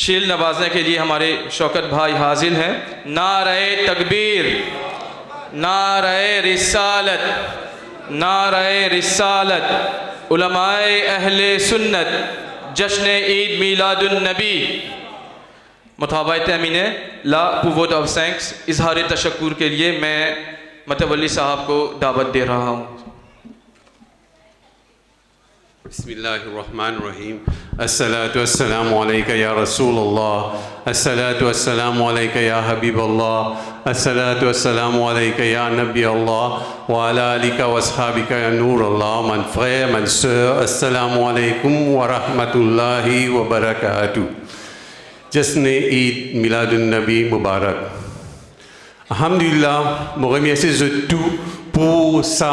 شیل نوازنے کے لیے ہمارے شوکت بھائی حاضر ہیں. نعرہ تکبیر، نعرہ رسالت، نعرہ رسالت. علماء اہل سنت، جشن عید میلاد النبی. متابعت امین لا پووٹ آف سینکس، اظہار تشکر کے لیے میں متولی صاحب کو دعوت دے رہا ہوں. بسم اللہ الرحمن الرحیم. الصلاۃ والسلام علیک یا رسول اللہ، الصلاۃ والسلام علیک یا حبیب اللہ، الصلاۃ والسلام علیک یا نبی اللہ وعلی آلک واصحابک یا نور اللہ. من frère, من sœur, السلام علیکم ورحمۃ اللہ وبرکاتہ. جشن عید میلاد النبی مبارک. Alhamdulillah, me remercier de tout pour ce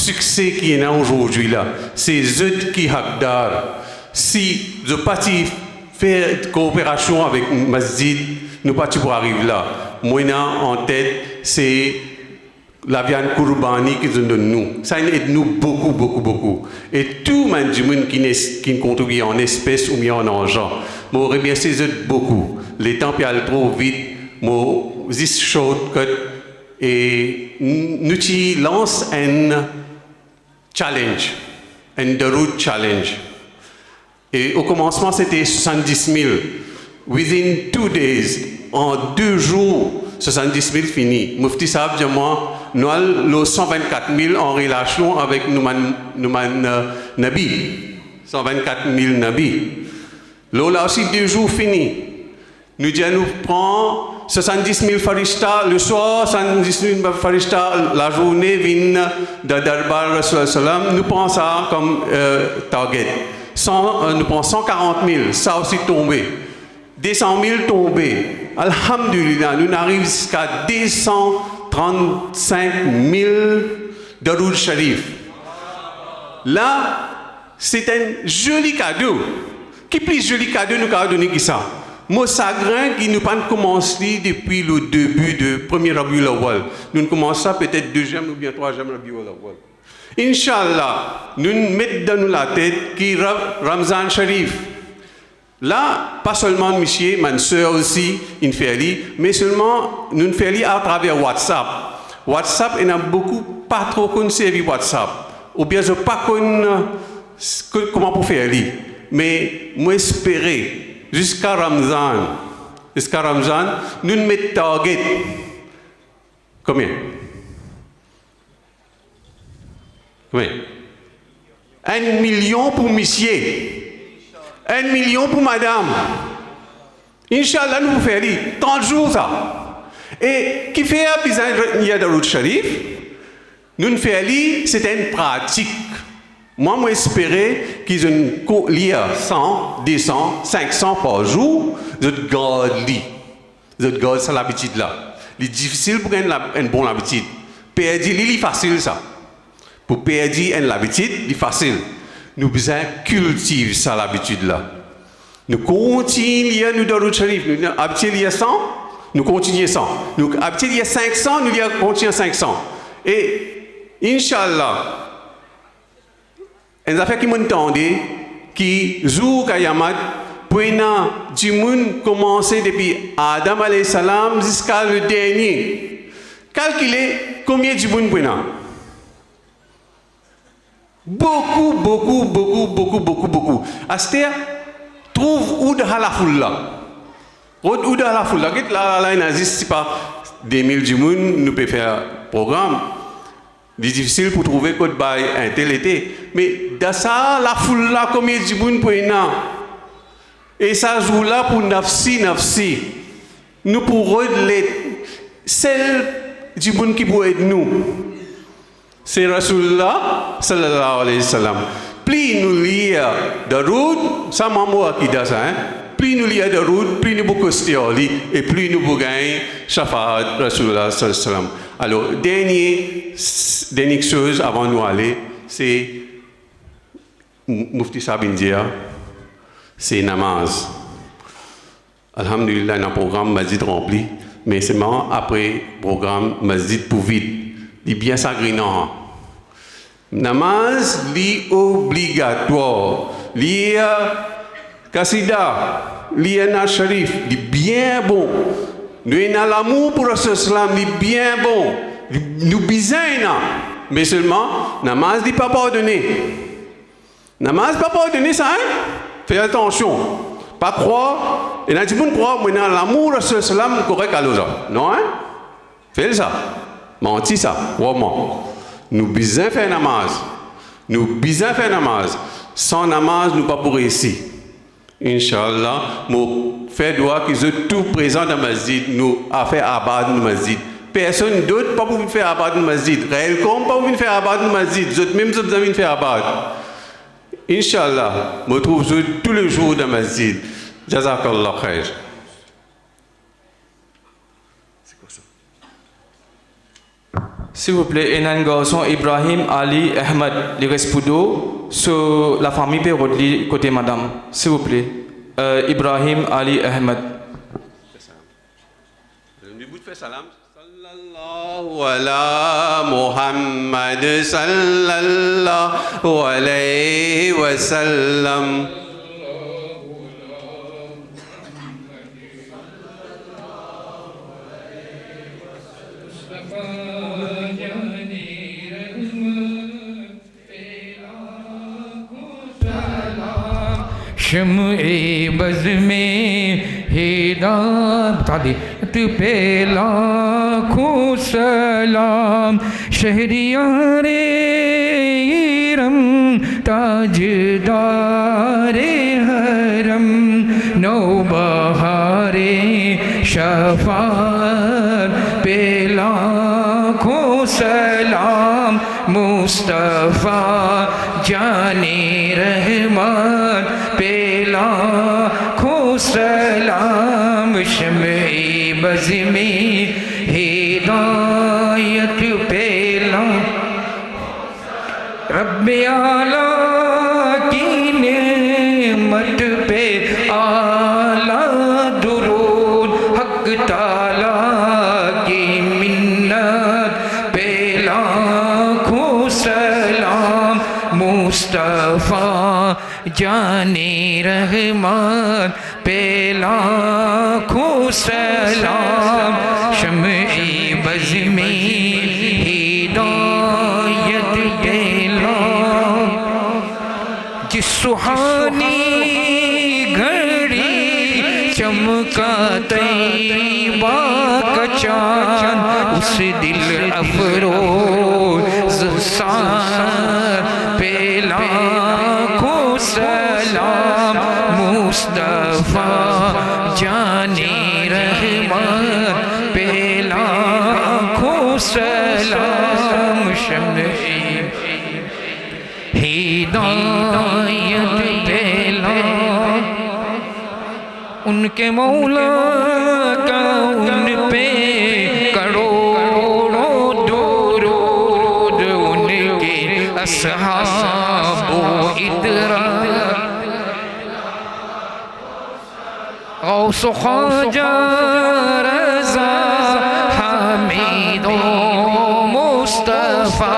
succès qui est là aujourd'hui là. C'est eux qui hakdar. Si je parti faire coopération avec Masjid, nous parti pour arriver là. Moi en tête, c'est la viande Kourbani qui nous donne nous. Ça aide nous beaucoup, beaucoup, beaucoup. Et tout le monde qui contribue en espèces ou bien en argent. Me remercier de beaucoup. Les temps passent trop vite. This shortcut et nous lance un challenge, un Daroud challenge. Et au commencement, c'était 70 000. Within 2 days, en 2 jours, 70 000 fini. Mufti Sahab Jama, nous avons 124 000 en relation avec nous Nabi. 124 000 Nabi. Là aussi 2 jours fini. Nous disons, nous prenons 70 000 farishta le soir, 70 000 farishta la journée, viennent de Darbar Rasul Salam. Nous prenons ça comme target. Nous prenons 140 000, ça aussi tombé. 200 000 tombés. Alhamdulillah, nous arrivons jusqu'à 235 000 Daroud Sharif. Là, c'est un joli cadeau. Qui plus joli cadeau nous a donné que ça? Mon chagrin qui nous pas commencé depuis le début de premier Rabiul Awwal. Nous commençons peut-être 2e ou bien 3e Rabiul Awwal. Inch'Allah, nous mettons dans la tête qui Ramzan Sharif. Là, pas seulement monsieur, ma soeur aussi, une fait, mais seulement nous faisons à travers WhatsApp. WhatsApp, il y a beaucoup, pas trop qu'on servi WhatsApp. Ou bien je ne sais pas comment pour faire. Mais moi, espérer, jusqu'à Ramzan, nous mettons target. Combien? 1 million pour monsieur. 1 million pour madame. Inch'Allah, nous faisons 30 jours ça. Et qui fait il y a Daroud Sharif, nous faisons, c'est une pratique. Moi, j'espérais qu'ils lient 100, 200, 500 par jour, je garde ça l'habitude là. C'est difficile pour une bonne habitude. Perdre, c'est facile ça. Pour perdre une habitude, c'est facile. Nous besoin cultiver ça l'habitude là. Nous continuons nous Daroud Sharif, nous habitués 100, nous continuons 100. Nous habitués 500, nous continuons 500. Et Inch'Allah, une affaire qui m'entendait, qui jour Kayamat, pour du monde commencer depuis Adam alayhi salam jusqu'à le dernier. Calculez combien du monde pour Beaucoup. Astea trouve où de la foule là. Où de la foule là. Là, il n'existe pas 2000 du monde, nous pouvons faire programme. C'est difficile pour trouver code by un tel été. Mais dans ça, la foule là, combien du monde pour et ça joue là pour nafsi. Nous pourrons l'être. Celle du monde qui pourrait être nous. C'est Rasulullah sallallahu alayhi wa sallam. Plus nous lire Daroud, ça m'a qui dit ça, hein? Plus nous lire Daroud, plus nous beaucoup stioli et plus nous gagnons Shafaat Rasulullah sallallahu alayhi wa sallam. Alors, dernière chose avant de nous aller, c'est Mufti Sahab India, c'est namaz. Alhamdulillah, un programme Masjid rempli, mais c'est marrant, après programme Masjid pour vide. Il est bien sagrinant. Namaz, li obligatoire. Li kasida, li na sharif, li bien bon. Nous avons l'amour pour l'islam, li bien bon. Nous besoin, mais seulement, namaz n'est pas pardonné. Namaz n'est pas pardonné, ça, hein? Fais attention. Pas croire. Et là, tu peux croire, mais l'amour pour l'islam, correct à l'autre. Non, hein? Fais ça. Menti ça, vraiment. Nous besoin faire namaz. Sans namaz, nous pas pour réussir. Inch'Allah, nous faire droit qu'ils sont tout présents dans le masjid, nous a fait abad dans le masjid. Personne d'autre pas pour faire abad dans le masjid. Raelcom pas pour faire abad dans le masjid. Même si vous avez fait abad. Inch'Allah, nous trouvons tous les jours dans le masjid. Jazakallah khair. S'il vous plaît, un garçon Ibrahim Ali Ahmed, le Respudo, sur la famille Pérodli, côté madame. S'il vous plaît. Ibrahim Ali Ahmed. Sallallahu ala Muhammad sallallahu alayhi wa sallam. شمع بز میں ہدایت پہ لاکھوں سلام شہریار ارم تاجدار حرم نوبہار شفاعت پہ لاکھوں سلام مصطفیٰ جان رحمان پہ لاکھوں سلام شمع بز میں ہدایت پہ رب اعلیٰ کی نعمت پہ اعلیٰ درود حق تعالیٰ کی منت پہ لاکھوں سلام مصطفیٰ جان رحمان پہ لاکھوں سلام شمع بز میں ہدایت پہ جس سہانی گھڑی چمکا طیبہ کا چاند اس دل افروز سان پہ لاکھوں سلام مصطفیٰ جان رحمان پہ لاکھوں سلام شمع ہدایت پہ ان کے مولا کا ان پہ کروڑوں درود ان کے اصحاب و ادراک غوث و خواجہ رضا حمید و مصطفیٰ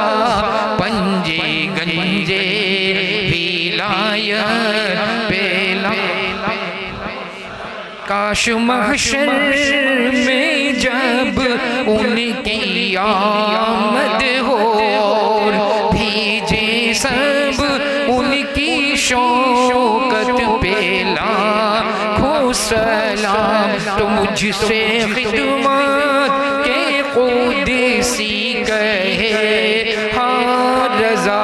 پنجے گنجے ولایت پہ کاش محشر میں جب ان کی آمد ہو بھیجے سب ان کی شوکت پہ لاکھوں سلام تو مجھ سے خدمت کے قدسی کہے ہاں رضا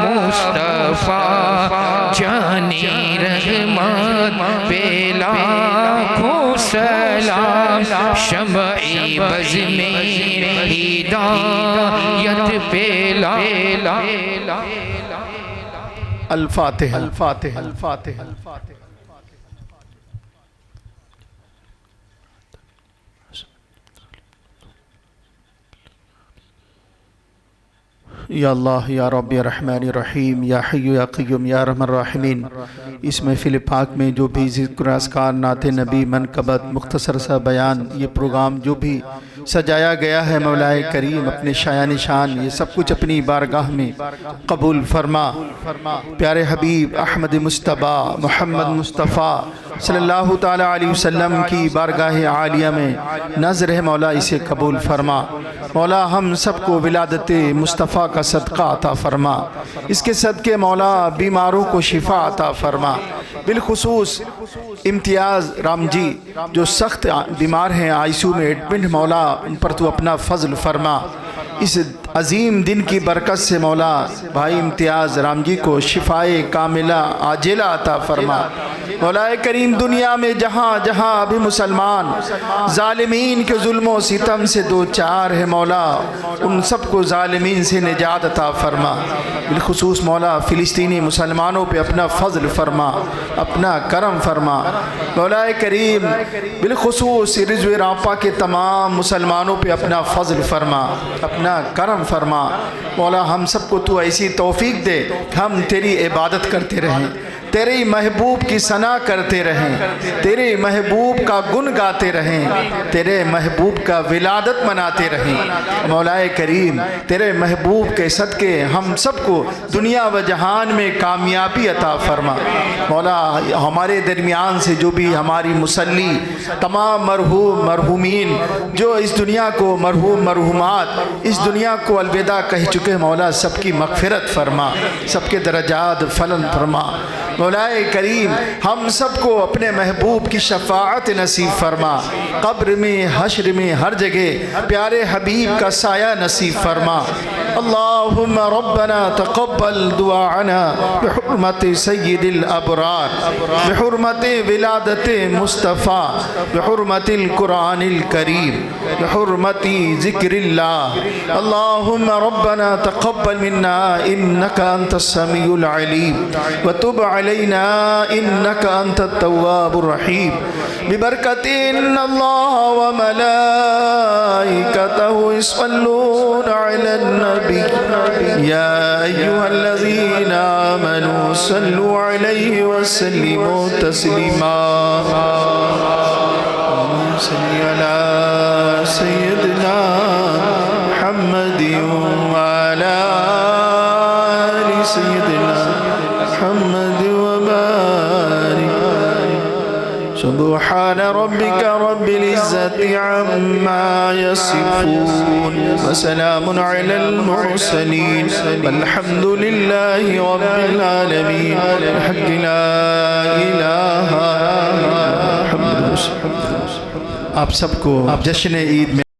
مصطفیٰ جان رحمان پہ لاکھوں سلام شمع بز میں ہدایت پہ الفاتحہ الفاتحہ الفاتحہ یا اللہ یا رب یا رحمان یا رحیم یا حی یا قیوم یا ارحم الراحمین اس محفل پاک میں جو بھی ذکر اذکار نعت نبی منقبت مختصر سا بیان یہ پروگرام جو بھی سجایا گیا ہے مولا کریم اپنے شایان شان یہ سب کچھ اپنی بارگاہ میں قبول فرما پیارے حبیب احمد مصطفیٰ محمد مصطفیٰ صلی اللہ تعالیٰ علیہ وسلم کی بارگاہ عالیہ میں نظر ہے مولا اسے قبول فرما مولا ہم سب کو ولادت مصطفیٰ کا صدقہ عطا فرما اس کے صدقے مولا بیماروں کو شفا عطا فرما بالخصوص امتیاز رام جی جو سخت بیمار ہیں آئی سی یو میں ایڈمٹ مولا ان پر تو اپنا فضل فرما اس عظیم دن کی برکت سے مولا بھائی امتیاز رام جی کو شفائے کاملہ عاجلہ عطا فرما مولا کریم دنیا میں جہاں جہاں بھی مسلمان ظالمین کے ظلم و ستم سے دو چار ہے مولا ان سب کو ظالمین سے نجات عطا فرما بالخصوص مولا فلسطینی مسلمانوں پہ اپنا فضل فرما اپنا کرم فرما مولا کریم بالخصوص رضوِ راپا کے تمام مسلمانوں پہ اپنا فضل فرما اپنا کرم فرما مولا ہم سب کو تو ایسی توفیق دے ہم تیری عبادت کرتے رہیں تیرے محبوب کی ثنا کرتے رہیں تیرے محبوب کا گن گاتے رہیں تیرے محبوب کا ولادت مناتے رہیں مولا کریم تیرے محبوب کے صدقے ہم سب کو دنیا و جہان میں کامیابی عطا فرما مولا ہمارے درمیان سے جو بھی ہماری مصلی تمام مرحوم مرحومین جو اس دنیا کو مرحوم مرحومات اس دنیا کو الوداع کہہ چکے مولا سب کی مغفرت فرما سب کے درجات فلند فرما مولا کریم ہم سب کو اپنے محبوب کی شفاعت نصیب فرما، قبر میں حشر میں ہر جگہ پیارے حبیب کا سایہ نصیب فرما۔ اللہم ربنا تقبل دعانا بحرمت سید الابرار، بحرمت ولادت مصطفیٰ، بحرمت القرآن الکریم، بحرمت ذکر اللہ۔ اللہم ربنا تقبل منا انک انت السمیع العلیم وتب علینا انک انت التواب الرحیم، ببرکت ان اللہ وملائکتہ یصلون علی النبی یا ایہا الذین آمنوا صلوا علیہ وسلموا تسلیما۔ صلی علی سیدنا محمد وعلی آل سیدنا محمد وبارک۔ سبحان ربك رب العزة عما يصفون وسلام على المرسلين والحمد لله رب العالمين بحق لا إله إلا الله۔ آپ سب کو جشن عید میں